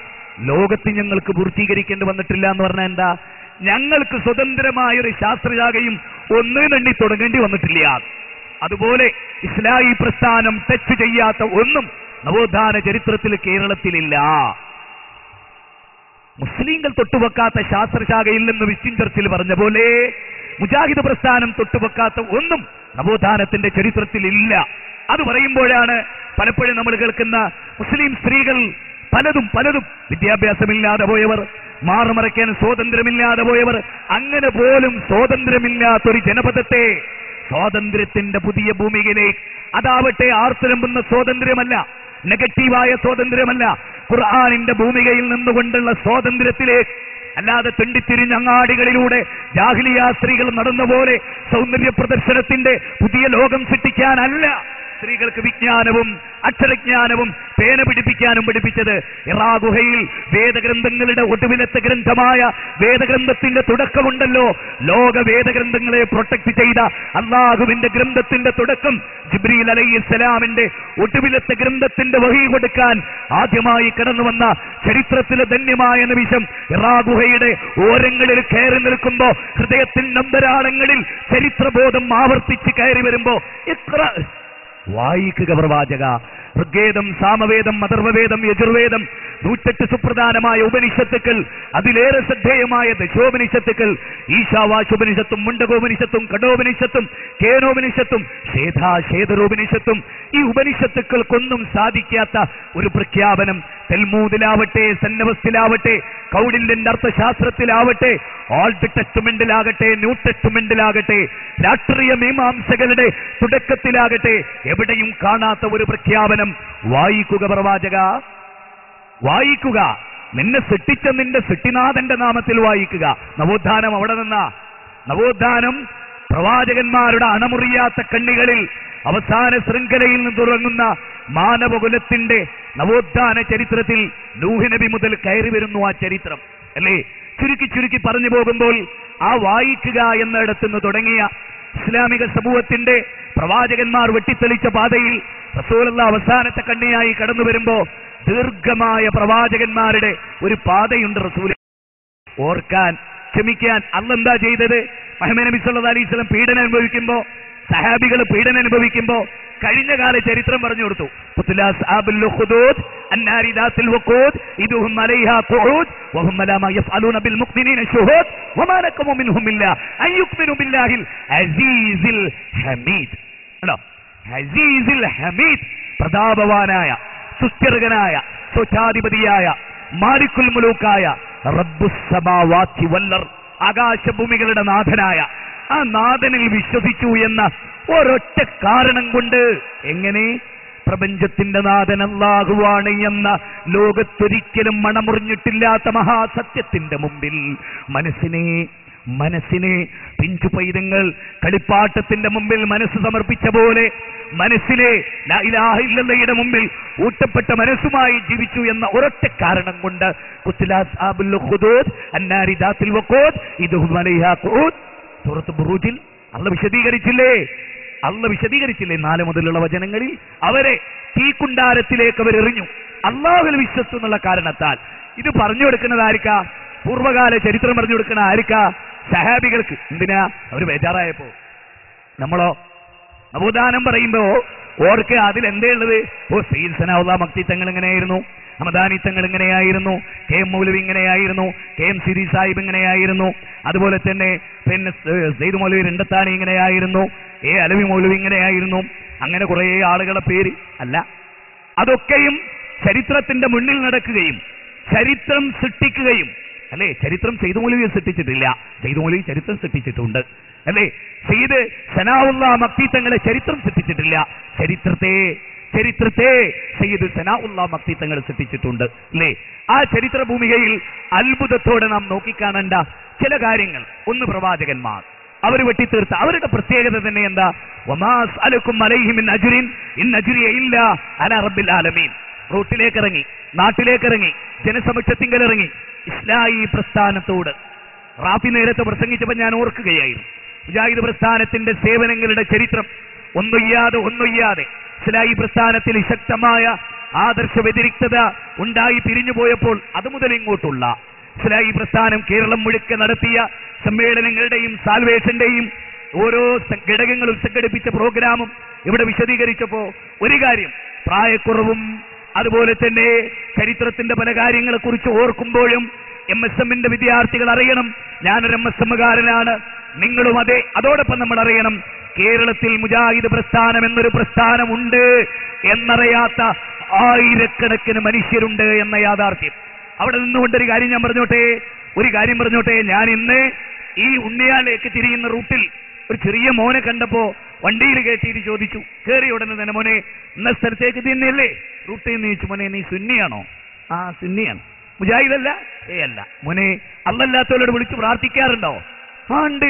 [SPEAKER 2] ലോകത്ത് ഞങ്ങൾക്ക് പൂർത്തീകരിക്കേണ്ടി വന്നിട്ടില്ല എന്ന് പറഞ്ഞാൽ എന്താ? ഞങ്ങൾക്ക് സ്വതന്ത്രമായൊരു ശാസ്ത്രശാഖയും ഒന്നിനെണ്ണി തുടങ്ങേണ്ടി വന്നിട്ടില്ല. അതുപോലെ ഇസ്ലാഹി പ്രസ്ഥാനം ടച്ച് ചെയ്യാത്ത ഒന്നും നവോത്ഥാന ചരിത്രത്തിൽ കേരളത്തിലില്ല. മുസ്ലിങ്ങൾ തൊട്ടുവെക്കാത്ത ശാസ്ത്രശാഖയില്ലെന്ന് വിൻസ്റ്റൺ ചർച്ചിൽ പറഞ്ഞ പോലെ മുജാഹിദ് പ്രസ്ഥാനം തൊട്ടുവെക്കാത്ത ഒന്നും നവോത്ഥാനത്തിന്റെ ചരിത്രത്തിലില്ല. അത് പറയുമ്പോഴാണ് പലപ്പോഴും നമ്മൾ കേൾക്കുന്ന മുസ്ലിം സ്ത്രീകൾ പലതും വിദ്യാഭ്യാസമില്ലാതെ പോയവർ, മാറുമറയ്ക്കാൻ സ്വാതന്ത്ര്യമില്ലാതെ പോയവർ, അങ്ങനെ പോലും സ്വാതന്ത്ര്യമില്ലാത്തൊരു ജനപദത്തെ സ്വാതന്ത്ര്യത്തിന്റെ പുതിയ ഭൂമികയിലേക്ക്, അതാവട്ടെ ആർത്തിരമ്പുന്ന സ്വാതന്ത്ര്യമല്ല, നെഗറ്റീവായ സ്വാതന്ത്ര്യമല്ല, ഖുർആനിന്റെ ഭൂമികയിൽ നിന്നുകൊണ്ടുള്ള സ്വാതന്ത്ര്യത്തിലേക്ക്, അല്ലാതെ തെണ്ടിത്തിരിഞ്ഞ അങ്ങാടികളിലൂടെ ജാഹിലിയ സ്ത്രീകൾ നടന്ന പോലെ സൗന്ദര്യ പ്രദർശനത്തിന്റെ പുതിയ ലോകം സൃഷ്ടിക്കാനല്ല സ്ത്രീകൾക്ക് വിജ്ഞാനവും അക്ഷരജ്ഞാനവും പേന പിടിപ്പിക്കാനും പഠിപ്പിച്ചത്. ഇറാ ഗുഹയിൽ വേദഗ്രന്ഥങ്ങളുടെ ഒടുവിലത്തെ ഗ്രന്ഥമായ വേദഗ്രന്ഥത്തിന്റെ തുടക്കമുണ്ടല്ലോ. ലോക വേദഗ്രന്ഥങ്ങളെ പ്രൊട്ടക്ട് ചെയ്ത അള്ളാഹുവിന്റെ ഗ്രന്ഥത്തിന്റെ തുടക്കം ജിബ്രീൽ അലൈഹിസ്സലാമിന്റെ ഒടുവിലത്തെ ഗ്രന്ഥത്തിന്റെ വഹി കൊടുക്കാൻ ആദ്യമായി കടന്നു വന്ന ചരിത്രത്തിലെ ധന്യമായ നിമിഷം ഇറാ ഗുഹയുടെ ഓരങ്ങളിൽ കയറി നിൽക്കുമ്പോ ഹൃദയത്തിന്റെ അന്തരാളങ്ങളിൽ ചരിത്രബോധം ആവർത്തിച്ച് കയറി വരുമ്പോ വായിക്കുക പ്രവാചക. ഋഗ്വേദം, സാമവേദം, അഥർവവേദം, യജുർവേദം, 108 സുപ്രധാനമായ ഉപനിഷത്തുക്കൾ, അതിലേറെ ശ്രദ്ധേയമായ ദശോപനിഷത്തുക്കൾ, ഈശാവാശോപനിഷത്തും മുണ്ടകോപനിഷത്തും കഠോപനിഷത്തും കേനോപനിഷത്തും ശേതരോപനിഷത്തും, ഈ ഉപനിഷത്തുക്കൾക്കൊന്നും സാധിക്കാത്ത ഒരു പ്രഖ്യാപനം തെൽമൂദിലാവട്ടെ, സന്നവസ്തിലാവട്ടെ, കൗടില്യന്റെ അർത്ഥശാസ്ത്രത്തിലാവട്ടെ, ഓൾഡ് ടെസ്റ്റ്മെന്റിലാകട്ടെ, ന്യൂ ടെസ്റ്റ്മെന്റിലാകട്ടെ, രാഷ്ട്രീയ മീമാംസകളുടെ തുടക്കത്തിലാകട്ടെ, എവിടെയും കാണാത്ത ഒരു പ്രഖ്യാപനം. വായിക്കുക പ്രവാചക, വായിക്കുക. നിന്നെ സൃഷ്ടിച്ച നിന്റെ സൃഷ്ടിനാഥന്റെ നാമത്തിൽ വായിക്കുക. നവോത്ഥാനം അവിടെ നിന്നാ. നവോത്ഥാനം പ്രവാചകന്മാരുടെ അണമുറിയാത്ത കണ്ണികളിൽ അവസാന ശൃംഖലയിൽ നിന്ന് തുടങ്ങുന്ന മാനവകുലത്തിന്റെ നവോത്ഥാന ചരിത്രത്തിൽ നൂഹ് നബി മുതൽ കയറി വരുന്നു ആ ചരിത്രം, അല്ലേ? ചുരുക്കി പറഞ്ഞു പോകുമ്പോൾ ആ വായിക്കുക എന്നിടത്തുനിന്ന് തുടങ്ങിയ ഇസ്ലാമിക സമൂഹത്തിന്റെ പ്രവാചകന്മാർ വെട്ടിത്തെളിച്ച പാതയിൽ റസൂലുള്ളാഹി അവസാനത്തെ കണ്ണിയായി കടന്നു വരുമ്പോ ദീർഘമായ പ്രവാചകന്മാരുടെ ഒരു പാതയുണ്ട് റസൂലെ. ഓർക്കാൻ, ക്ഷമിക്കാൻ അല്ലാഹ് എന്താ ചെയ്തത്? മുഹമ്മദ് നബി സല്ലല്ലാഹു അലൈഹി വസല്ലം പീഡനം അനുഭവിക്കുമ്പോ, സഹാബികൾ പീഡനം അനുഭവിക്കുമ്പോ കഴിഞ്ഞ കാല ചരിത്രം പറഞ്ഞു കൊടുത്തു. പ്രതാപവാനായ, സുസ്ഥിരകനായ, സ്വച്ഛാധിപതിയായ, മാലിക്കുൽ മുലൂക്കായ, റബ്ബുസ്സമാവാതി വല്ലർ, ആകാശഭൂമികളുടെ നാഥനായ ആ നാഥനിൽ വിശ്വസിച്ചു എന്ന ഒരൊറ്റ കാരണം കൊണ്ട് എങ്ങനെ പ്രപഞ്ചത്തിന്റെ നാഥൻ അല്ലാഹുവാണ് എന്ന ലോകത്തൊരിക്കലും മണമുറിഞ്ഞിട്ടില്ലാത്ത മഹാസത്യത്തിന്റെ മുമ്പിൽ മനസ്സിനെ പിഞ്ചു പൈതങ്ങൾ കളിപ്പാട്ടത്തിന്റെ മുമ്പിൽ മനസ്സ് സമർപ്പിച്ച പോലെ മനസ്സിനെ ലാ ഇലാഹ ഇല്ലല്ലാഹയുടെ മുമ്പിൽ ഊട്ടപ്പെട്ട മനസ്സുമായി ജീവിച്ചു എന്ന ഒരൊറ്റ കാരണം കൊണ്ട് സൂറത്ത് ബുറൂജിൽ അല്ലാഹ് വിശദീകരിച്ചില്ലേ 4 മുതലുള്ള വചനങ്ങളിൽ? അവരെ തീക്കുണ്ടാരത്തിലേക്ക് അവരെറിഞ്ഞു അല്ലാഹുവിൽ വിശ്വസിച്ചു എന്നുള്ള കാരണത്താൽ. ഇത് പറഞ്ഞു കൊടുക്കുന്നത് ആർക്കാ? പൂർവ്വകാല ചരിത്രം പറഞ്ഞു കൊടുക്കുന്ന ആർക്കാ? സഹാബികൾക്ക്. എന്തിനാ? അവർ ബേജാറായപ്പോ. നമ്മളോ നവോത്ഥാനം പറയുമ്പോ ഓർക്ക് അതിലെന്തേ ഉള്ളത്? സയ്യിദ് സനാഉല്ലാഹ് മക്തി തങ്ങൾ എങ്ങനെയായിരുന്നു, ഹമദാനി തങ്ങൾ ഇങ്ങനെയായിരുന്നു, കെ എം മൗലവി ഇങ്ങനെയായിരുന്നു, കെ എം സിരി സാഹിബ് ഇങ്ങനെയായിരുന്നു, അതുപോലെ തന്നെ പിന്നെ സെയ്ദ് മൗലവി രണ്ടത്താണി ഇങ്ങനെയായിരുന്നു, അലവി മൗലവി ഇങ്ങനെയായിരുന്നു. അങ്ങനെ കുറെ ആളുകളുടെ പേര് അല്ല, അതൊക്കെയും ചരിത്രത്തിന്റെ മുന്നിൽ നടക്കുകയും ചരിത്രം സൃഷ്ടിക്കുകയും അല്ലേ. ചരിത്രം സെയ്ദ് മൗലവിയെ സൃഷ്ടിച്ചിട്ടില്ല, സെയ്ദ് മൗലവി ചരിത്രം സൃഷ്ടിച്ചിട്ടുണ്ട് അല്ലേ. സെയ്ദ് സനാഉല്ലാ മക്തി തങ്ങളെ ചരിത്രം സൃഷ്ടിച്ചിട്ടില്ല, ചരിത്രത്തെ സയ്യിദ് സനാഉല്ലാ മക്തി തങ്ങൾ സൃഷ്ടിച്ചിട്ടുണ്ട് അല്ലേ. ആ ചരിത്ര ഭൂമികയിൽ അത്ഭുതത്തോടെ നാം നോക്കിക്കാണേണ്ട ചില കാര്യങ്ങൾ. ഒന്ന്, പ്രവാചകന്മാർ അവർ വെട്ടിത്തീർത്ത അവരുടെ പ്രത്യേകത തന്നെ എന്താ? വമാ അസ്അലുക്കും അലൈഹി മിൻ അജ്റിൻ ഇൻ അജ്രിയ ഇല്ലാ അലാ റബ്ബിൽ ആലമീൻ. റോട്ടിലേക്കിറങ്ങി, നാട്ടിലേക്കിറങ്ങി, ജനസമക്ഷത്തിങ്കലിറങ്ങി ഇസ്ലാഹി പ്രസ്ഥാനത്തോട് റാഫി നേരത്തെ പ്രസംഗിച്ചപ്പോൾ ഞാൻ ഓർക്കുകയായിരുന്നു. മുജാഹിദ് പ്രസ്ഥാനത്തിന്റെ സേവനങ്ങളുടെ ചരിത്രം ഒന്നൊയ്യാതെ ഇസ്ലാഹി പ്രസ്ഥാനത്തിൽ ശക്തമായ ആദർശ വ്യതിരിക്തത ഉണ്ടായി പിരിഞ്ഞുപോയപ്പോൾ അതുമുതൽ ഇങ്ങോട്ടുള്ള ഇസ്ലാഹി പ്രസ്ഥാനം കേരളം മുഴുക്കെ നടത്തിയ സമ്മേളനങ്ങളുടെയും സാൽവേഷന്റെയും ഓരോ ഘടകങ്ങളും സംഘടിപ്പിച്ച പ്രോഗ്രാമും ഇവിടെ വിശദീകരിച്ചപ്പോ ഒരു കാര്യം, പ്രായക്കുറവും അതുപോലെ തന്നെ ചരിത്രത്തിന്റെ പല കാര്യങ്ങളെ കുറിച്ച് ഓർക്കുമ്പോഴും MSMന്റെ വിദ്യാർത്ഥികൾ അറിയണം, ഞാനൊരു MSMകാരനാണ്, നിങ്ങളും അതെ. അതോടൊപ്പം നമ്മൾ അറിയണം, കേരളത്തിൽ മുജാഹിദ് പ്രസ്ഥാനം എന്നൊരു പ്രസ്ഥാനമുണ്ട് എന്നറിയാത്ത ആയിരക്കണക്കിന് മനുഷ്യരുണ്ട് എന്ന യാഥാർത്ഥ്യം. അവിടെ നിന്നുകൊണ്ടൊരു കാര്യം ഞാൻ പറഞ്ഞോട്ടെ. ഞാൻ ഇന്ന് ഈ ഉണ്ണിയാലേക്ക് തിരിയുന്ന റൂട്ടിൽ ഒരു ചെറിയ മോനെ കണ്ടപ്പോ വണ്ടിയിൽ കയറ്റിയിട്ട് ചോദിച്ചു, കയറിയ ഉടനെ തന്നെ, മോനെ ഇന്ന സ്ഥലത്തേക്ക് തിന്നല്ലേ റൂട്ടിൽ നിന്ന് ചോദിച്ചു, മോനെ നീ സുന്നിയാണോ? ആ സുന്നിയാണ്. മുജാഹിദല്ല? അല്ല. മോനെ അല്ലല്ലാത്തവരോട് വിളിച്ച് പ്രാർത്ഥിക്കാറുണ്ടോ? ആ ഉണ്ട്.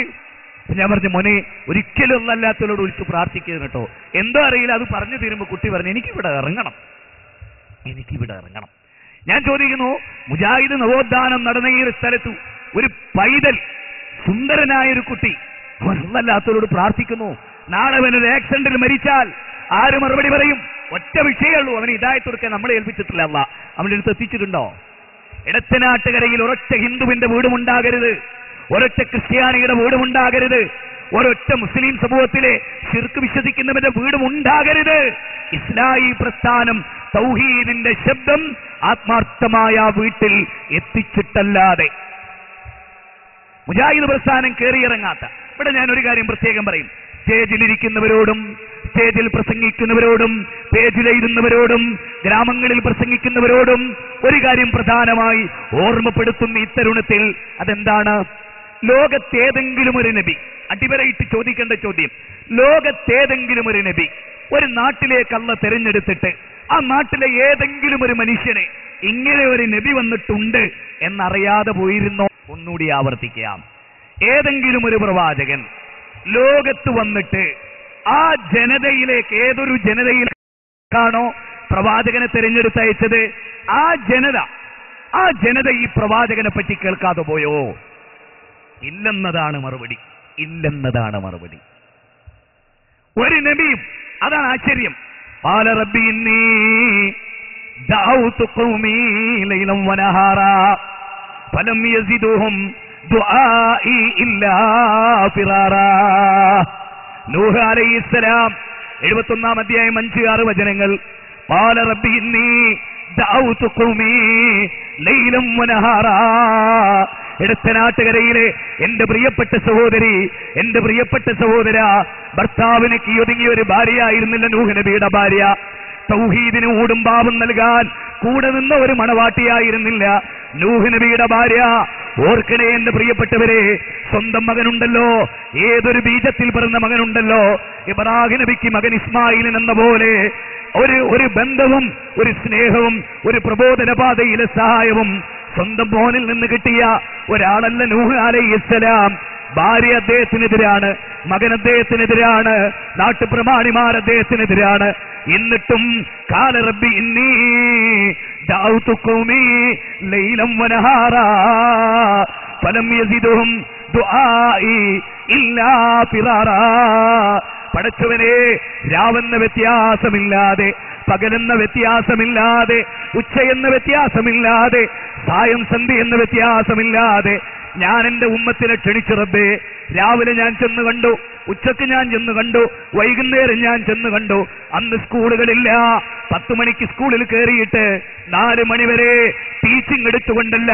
[SPEAKER 2] ഞാൻ പറഞ്ഞു, മോനെ ഒരിക്കലും അല്ലല്ലാത്തവരോട് വിളിച്ച് പ്രാർത്ഥിക്കുന്നത് കേട്ടോ. എന്തോ അറിയില്ല, അത് പറഞ്ഞു തീരുമ്പോ കുട്ടി പറഞ്ഞു, എനിക്കിവിടെ ഇറങ്ങണം. ഞാൻ ചോദിക്കുന്നു, മുജാഹിദ് നവോത്ഥാനം നടന്ന ഈ ഒരു സ്ഥലത്തു ഒരു പൈതൽ സുന്ദരനായൊരു കുട്ടി അവൻ അല്ലല്ലാത്തവരോട് പ്രാർത്ഥിക്കുന്നു. നാളെ അവനൊരു ആക്സിഡന്റിൽ മരിച്ചാൽ ആര് മറുപടി പറയും? ഒറ്റ വിഷയമുള്ളൂ, അവന് ഹിദായത്ത് കൊടുക്കാൻ നമ്മളെ ഏൽപ്പിച്ചിട്ടില്ല. അല്ല, അവൻ്റെ അടുത്ത് എത്തിച്ചിട്ടുണ്ടോ? ഇടത്തനാട്ടുകരയിൽ ഒരൊറ്റ ഹിന്ദുവിന്റെ വീടുമുണ്ടാകരുത്, ഒരൊറ്റ ക്രിസ്ത്യാനിയുടെ വീടുമുണ്ടാകരുത്, ഒരൊറ്റ മുസ്ലിം സമൂഹത്തിലെ ശിർക്ക് വിശ്വസിക്കുന്നവന്റെ വീടുമുണ്ടാകരുത്. ഇസ്ലാഹി പ്രസ്ഥാനം തൗഹീദിന്റെ ശബ്ദം ആത്മാർത്ഥമായ വീട്ടിൽ എത്തിച്ചിട്ടല്ലാതെ മുജാഹിദ് പ്രസ്ഥാനം കയറിയിറങ്ങാത്ത. ഇവിടെ ഞാൻ ഒരു കാര്യം പ്രത്യേകം പറയും, സ്റ്റേജിലിരിക്കുന്നവരോടും സ്റ്റേജിൽ പ്രസംഗിക്കുന്നവരോടും പേജിലെഴുതുന്നവരോടും ഗ്രാമങ്ങളിൽ പ്രസംഗിക്കുന്നവരോടും ഒരു കാര്യം പ്രധാനമായി ഓർമ്മപ്പെടുത്തുന്ന ഇത്തരുണത്തിൽ, അതെന്താണ്? ലോകത്തേതെങ്കിലും ഒരു നബി, അടിവരയിട്ട് ചോദിക്കേണ്ട ചോദ്യം, ലോകത്തേതെങ്കിലും ഒരു നബി ഒരു നാട്ടിലേക്ക് അല്ലാഹ് തിരഞ്ഞെടുത്തിട്ട് ആ നാട്ടിലെ ഏതെങ്കിലും ഒരു മനുഷ്യനെ ഇങ്ങനെ ഒരു നബി വന്നിട്ടുണ്ട് എന്നറിയാതെ പോയിരുന്നോ? ഒന്നുകൂടി ആവർത്തിക്കാം, ഏതെങ്കിലും ഒരു പ്രവാചകൻ ലോകത്ത് വന്നിട്ട് ആ ജനതയിലേക്ക്, ഏതൊരു ജനതയിലേക്കാണോ പ്രവാചകനെ തിരഞ്ഞെടുത്തയച്ചത്, ആ ജനത ഈ പ്രവാചകനെ പറ്റി കേൾക്കാതെ പോയോ? ഇല്ലെന്നതാണ് മറുപടി. ഒരു നബിയും. അതാണ് ആശ്ചര്യം. ഖാല റബ്ബി ഇന്നി ദഅൗതു ഖൗമി ലൈലൻ വനഹാറാ ഫലം യസിദുഹും ദുആഇ ഇല്ലാ ഫിറാറാ. നൂഹ് അലൈഹിസ്സലാം 71-ാം അധ്യായം 5-6 വചനങ്ങൾ. ഖാല റബ്ബി ഇന്നി ദഅൗതു ഖൗമി ലൈലൻ വനഹാറാ. ഇടത്തനാട്ടുകരയിലെ എന്റെ പ്രിയപ്പെട്ട സഹോദരി, എന്റെ പ്രിയപ്പെട്ട സഹോദര, ഭർത്താവിന് കീയൊതുങ്ങിയ ഒരു ഭാര്യയായിരുന്നില്ല നൂഹ് നബിയുടെ ഭാര്യ. തൗഹീദിന് ഊടും പാപം നൽകാൻ കൂടെ നിന്ന ഒരു മണവാട്ടിയായിരുന്നില്ല നൂഹ് നബിയുടെ ഭാര്യ. ഓർക്കണേ എന്റെ പ്രിയപ്പെട്ടവരെ, സ്വന്തം മകനുണ്ടല്ലോ, ഏതൊരു ബീജത്തിൽ പിറന്ന മകനുണ്ടല്ലോ, ഇബ്രാഹിം നബിക്ക് മകൻ ഇസ്മായിലിൻ എന്ന പോലെ ഒരു ബന്ധവും ഒരു സ്നേഹവും ഒരു പ്രബോധനപാതയിലെ സഹായവും സ്വന്തം മോനിൽ നിന്ന് കിട്ടിയ ഒരാളല്ല നൂഹ് അലൈഹിസ്സലാം. ഭാര്യ അദ്ദേഹത്തിനെതിരാണ്, മകൻ അദ്ദേഹത്തിനെതിരാണ്, നാട്ടുപ്രമാണിമാർ അദ്ദേഹത്തിനെതിരാണ്. എന്നിട്ടും ഖാല റബ്ബി ഇന്നി ദഅൗതു ഖൗമി ലൈലൻ വനഹാറാ ഫലം യസിദുഹും ദുആഇ ഇല്ലാ ഫിറാറാ. പടച്ചവനെ, രാവെന്ന വ്യത്യാസമില്ലാതെ, പകലെന്ന വ്യത്യാസമില്ലാതെ, ഉച്ചയെന്ന വ്യത്യാസമില്ലാതെ, സായം സന്ധ്യ എന്ന വ്യത്യാസമില്ലാതെ
[SPEAKER 3] ഞാൻ എന്റെ ഉമ്മത്തിനെ ക്ഷണിച്ചു റബ്ബേ. രാവിലെ ഞാൻ ചെന്ന് കണ്ടു, ഉച്ചക്ക് ഞാൻ ചെന്ന് കണ്ടു, വൈകുന്നേരം ഞാൻ ചെന്ന് കണ്ടു. അന്ന് സ്കൂളുകളില്ല. 10 മണിക്ക് സ്കൂളിൽ കയറിയിട്ട് 4 മണിവരെ ടീച്ചിങ് എടുത്തുകൊണ്ടല്ല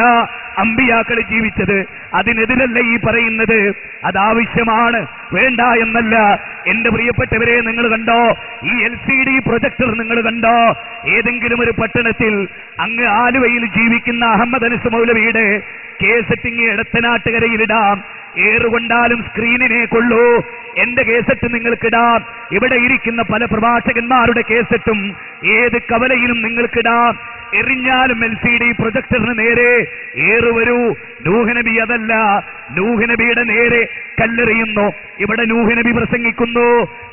[SPEAKER 3] അമ്പിയാക്കൾ ജീവിച്ചത്. അതിനെതിരല്ല ഈ പറയുന്നത്. അതാവശ്യമാണ്, വേണ്ട എന്നല്ല. എന്റെ പ്രിയപ്പെട്ടവരെ, നിങ്ങൾ കണ്ടോ ഈ LCD പ്രൊജക്ടർ? നിങ്ങൾ കണ്ടോ ഏതെങ്കിലും ഒരു പട്ടണത്തിൽ അങ്ങ് ആലുവയിൽ ജീവിക്കുന്ന അഹമ്മദ് അനസ് മൗലവിയുടെ കേസറ്റിങ് എടത്തനാട്ടുകരയിലിടാം. ഏറുകൊണ്ടാലും സ്ക്രീനിനെ കൊള്ളൂ. എന്റെ കേസറ്റ് നിങ്ങൾക്കിടാം. ഇവിടെ ഇരിക്കുന്ന പല പ്രഭാഷകന്മാരുടെ കേസറ്റും ഏത് കവലയിലും നിങ്ങൾക്കിടാം. എറിഞ്ഞാലും LCD പ്രൊജക്ടറിന് നേരെ ഏറുവരൂ. നൂഹ് നബി അതല്ല. നൂഹ് നബിയുടെ നേരെ കല്ലെറിയുന്നു. ഇവിടെ നൂഹ് നബി പ്രസംഗിക്കുന്നു,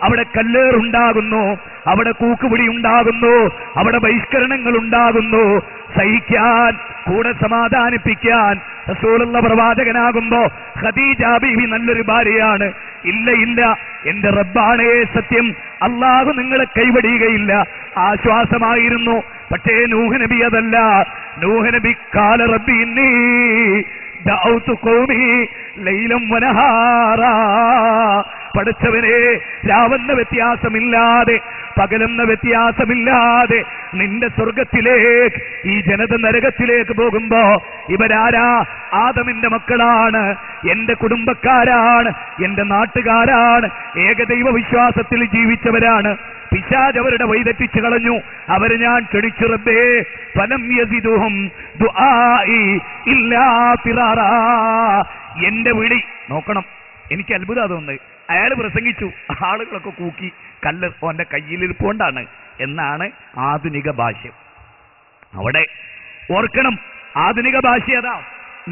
[SPEAKER 3] അവിടെ കല്ലേറുണ്ടാകുന്നു, അവിടെ കൂക്കുപിടി ഉണ്ടാകുന്നു, അവിടെ ബഹിഷ്കരണങ്ങൾ ഉണ്ടാകുന്നു. സഹിക്കാൻ, കൂടെ സമാധാനിപ്പിക്കാൻ റസൂലുള്ള പ്രവാചകനാകുമ്പോ ഖദീജ ബീവി നല്ലൊരു ഭാര്യയാണ്. ഇല്ല ഇല്ല, എന്റെ റബ്ബാണേ സത്യം, അല്ലാഹു നിങ്ങളെ കൈവടിയുകയില്ല, ആശ്വാസമായിരുന്നു. പക്ഷേ നൂഹ് നബി അതല്ല. നൂഹ് നബി ഖാല റബ്ബി ഇന്നി ദഅൗതു ഖൗമി ലൈലം വനഹാറാ. പടച്ചവനെ, രാവെന്ന വ്യത്യാസമില്ലാതെ, പകലെന്ന വ്യത്യാസമില്ലാതെ നിന്റെ സ്വർഗത്തിലേക്ക് ഈ ജനത നരകത്തിലേക്ക് പോകുമ്പോ ഇവരാരാ? ആദമിന്റെ മക്കളാണ്, എന്റെ കുടുംബക്കാരാണ്, എന്റെ നാട്ടുകാരാണ്, ഏകദൈവ വിശ്വാസത്തിൽ ജീവിച്ചവരാണ്. പിശാച് അവരുടെ വഴിതെറ്റിച്ചു കളഞ്ഞു. അവരെ ഞാൻ ക്ഷണിച്ചു റബ്ബേ. ഫലം യസിദുഹും ദുആഇ ഇല്ലാ ഫിറാറാ. എന്റെ വിളി നോക്കണം. എനിക്ക് അത്ഭുതം തോന്നുന്നത്, അയാൾ പ്രസംഗിച്ചു, ആളുകളൊക്കെ കൂക്കി, കല്ല് ഓന്റെ കയ്യിലിരിപ്പോണ്ടാണ് എന്നാണ് ആധുനിക ഭാഷ്യം. അവിടെ ഓർക്കണം, ആധുനിക ഭാഷ അതാ.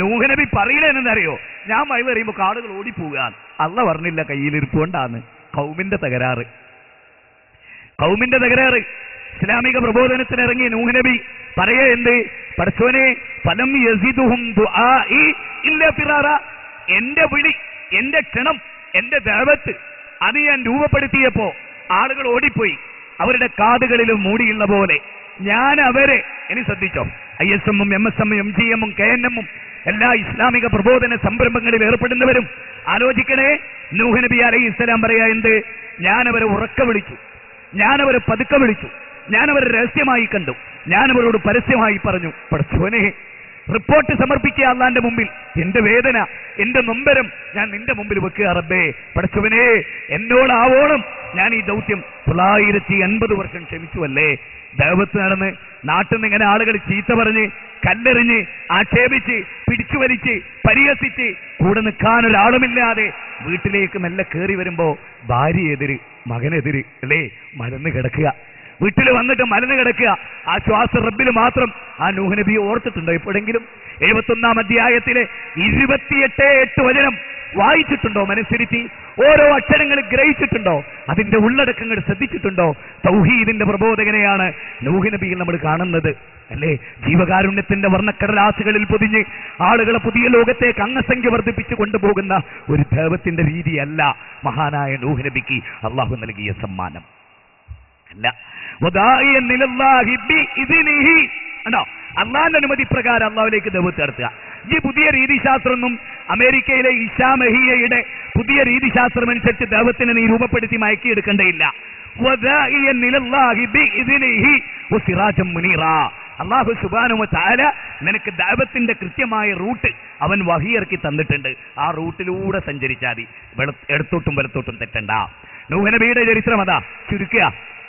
[SPEAKER 3] നൂഹ് നബി പറയില്ലെന്നറിയോ? ഞാൻ മഴ പറയുമ്പോ കാടുകൾ ഓടിപ്പോവുക. അള്ള പറഞ്ഞില്ല കയ്യിലിരിപ്പോണ്ടാണ്. ഖൗമിന്റെ തകരാറ്, ഖൗമിന്റെ തകരാറ്. ഇസ്ലാമിക പ്രബോധനത്തിനിറങ്ങിയ നൂഹ് നബി പറയേ എന്ത്? പടച്ചോനെ, ഫലം യസിദുഹും ദുആഇ ഇല്ലാ ഫിറാറാ. എന്റെ വിളി, എന്റെ ക്ഷണം, എന്റെ ദഅവത്ത് അത് ഞാൻ രൂപപ്പെടുത്തിയപ്പോ ആളുകൾ ഓടിപ്പോയി. അവരുടെ കാതുകളിലും മൂടിയുള്ള പോലെ ഞാൻ അവരെ, ഇനി ശ്രദ്ധിച്ചോ, ISM-ഉം MSM-ഉം MGM-ഉം KNM-ഉം എല്ലാ ഇസ്ലാമിക പ്രബോധന സംരംഭങ്ങളിൽ ഏർപ്പെടുന്നവരും ആലോചിക്കണേ. നൂഹ് നബി അലൈഹിസ്സലാം പറയാ എന്ത്? ഞാനവരെ ഉറക്ക വിളിച്ചു, ഞാനവരെ പതുക്കെ വിളിച്ചു, ഞാനവരെ രഹസ്യമായി കണ്ടു, ഞാനവരോട് പരസ്യമായി പറഞ്ഞു. പടച്ചോനെ, റിപ്പോർട്ട് സമർപ്പിക്കുക അല്ലാന്റെ മുമ്പിൽ. എന്റെ വേദന, എന്റെ നൊമ്പരം ഞാൻ നിന്റെ മുമ്പിൽ വെക്കുക റബ്ബേ. പടച്ചവനെ, എന്നോടാവോളം ഞാൻ ഈ ദൗത്യം 950 വർഷം ക്ഷമിച്ചുവല്ലേ. ദൈവത്ത് നടന്ന് നാട്ടിൽ നിന്ന് ഇങ്ങനെ ആളുകൾ ചീത്ത പറഞ്ഞ്, കല്ലെറിഞ്ഞ്, ആക്ഷേപിച്ച്, പിടിച്ചു വലിച്ച്, പരിഹസിച്ച്, കൂടെ നിൽക്കാനൊരാളുമില്ലാതെ വീട്ടിലേക്ക് മെല്ലെ കയറി വരുമ്പോ ഭാര്യ എതിര്, മകനെതിര്, അല്ലേ, മലന്ന് കിടക്കുക. വീട്ടിൽ വന്നിട്ട് മലന്ന് കിടക്കുക. ആ ശ്വാസം റബ്ബിൽ മാത്രം. ആ നൂഹ് നബിയെ ഓർത്തിട്ടുണ്ടോ എപ്പോഴെങ്കിലും? 71-ാം അധ്യായത്തിലെ 28 വചനം വായിച്ചിട്ടുണ്ടോ? മനസ്സിരുത്തി ഓരോ അക്ഷരങ്ങൾ ഗ്രഹിച്ചിട്ടുണ്ടോ? അതിന്റെ ഉള്ളടക്കങ്ങൾ ശ്രദ്ധിച്ചിട്ടുണ്ടോ? തൗഹീദിന്റെ പ്രബോധകനെയാണ് നൂഹ് നബിയിൽ നമ്മൾ കാണുന്നത്, അല്ലേ? ജീവകാരുണ്യത്തിന്റെ വർണ്ണക്കടലാസുകളിൽ പൊതിഞ്ഞ് ആളുകളെ പുതിയ ലോകത്തേക്ക് അംഗസംഖ്യ വർദ്ധിപ്പിച്ചു കൊണ്ടുപോകുന്ന ഒരു ദൈവത്തിന്റെ രീതിയല്ല മഹാനായ നൂഹ് നബിക്ക് അള്ളാഹു നൽകിയ സമ്മാനം. അല്ല, അള്ളാന്റെ അനുമതി പ്രകാരം അള്ളാഹുലേക്ക് ദൈവത്തെ നടത്തുക. ഈ പുതിയ രീതിശാസ്ത്രമൊന്നും അമേരിക്കയിലെ ഇഷാമഹിയയുടെ പുതിയ രീതിശാസ്ത്രം അനുസരിച്ച് ദൈവത്തിനെ നീ രൂപപ്പെടുത്തി മയക്കിയെടുക്കേണ്ടയില്ല. അള്ളാഹു സുബ്ഹാനഹു വ തആല നിനക്ക് ദഅവത്തിന്റെ കൃത്യമായ റൂട്ട് അവൻ വഹിയിറക്കി തന്നിട്ടുണ്ട്. ആ റൂട്ടിലൂടെ സഞ്ചരിച്ചാൽ മതി, ഇടത്തോട്ടും വലത്തോട്ടും തെറ്റണ്ട. നൂഹ് നബിയുടെ ചരിത്രം അതാ ചുരുക്കുക.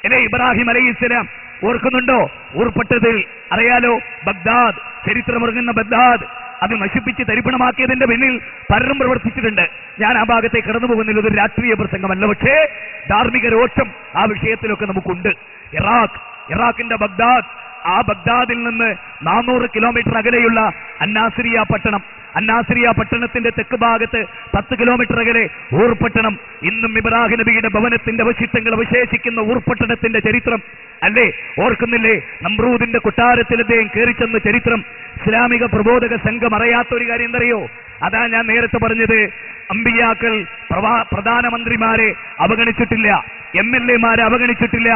[SPEAKER 3] അല്ലേ, ഇബ്രാഹിം അലൈഹിസ്സലാം ഓർക്കുന്നുണ്ടോ? ഊർപ്പെട്ടതിൽ അറിയാലോ, ബഗ്ദാദ്, ചരിത്രമുറങ്ങുന്ന ബഗ്ദാദ് അത് നശിപ്പിച്ച് തരിപ്പണമാക്കിയതിന്റെ പിന്നിൽ പലരും പ്രവർത്തിച്ചിട്ടുണ്ട്. ഞാൻ ആ ഭാഗത്തേക്ക് കടന്നു പോകുന്നില്ല, ഇതൊരു രാഷ്ട്രീയ പ്രസംഗമല്ല. പക്ഷേ ധാർമ്മിക രോഷം ആ വിഷയത്തിലൊക്കെ നമുക്കുണ്ട്. ഇറാഖിന്റെ ബഗ്ദാദ്, ആ ബഗ്ദാദിൽ നിന്ന് 400 കിലോമീറ്റർ അകലെയുള്ള അന്നാസിരിയ പട്ടണം, അന്നാസിരിയ പട്ടണത്തിന്റെ തെക്ക് ഭാഗത്ത് 10 കിലോമീറ്റർ അകലെ ഊർപട്ടണം. ഇന്നും ഇബ്രാഹിം നബിയുടെ ഭവനത്തിന്റെ അവശിഷ്ടങ്ങൾ അവശേഷിക്കുന്ന ഊർപട്ടണത്തിന്റെ ചരിത്രം അല്ലേ, ഓർക്കുന്നില്ലേ? നമ്രൂദിന്റെ കൊട്ടാരത്തിൽ അദ്ദേഹം കയറിച്ചെന്ന ചരിത്രം. ഇസ്ലാമിക പ്രബോധക സംഘം അറിയാത്ത ഒരു കാര്യം എന്തറിയോ? അതാ ഞാൻ നേരത്തെ പറഞ്ഞത്, അമ്പിയാക്കൾ പ്രധാനമന്ത്രിമാരെ അവഗണിച്ചിട്ടില്ല, MLA മാരെ അവഗണിച്ചിട്ടില്ല,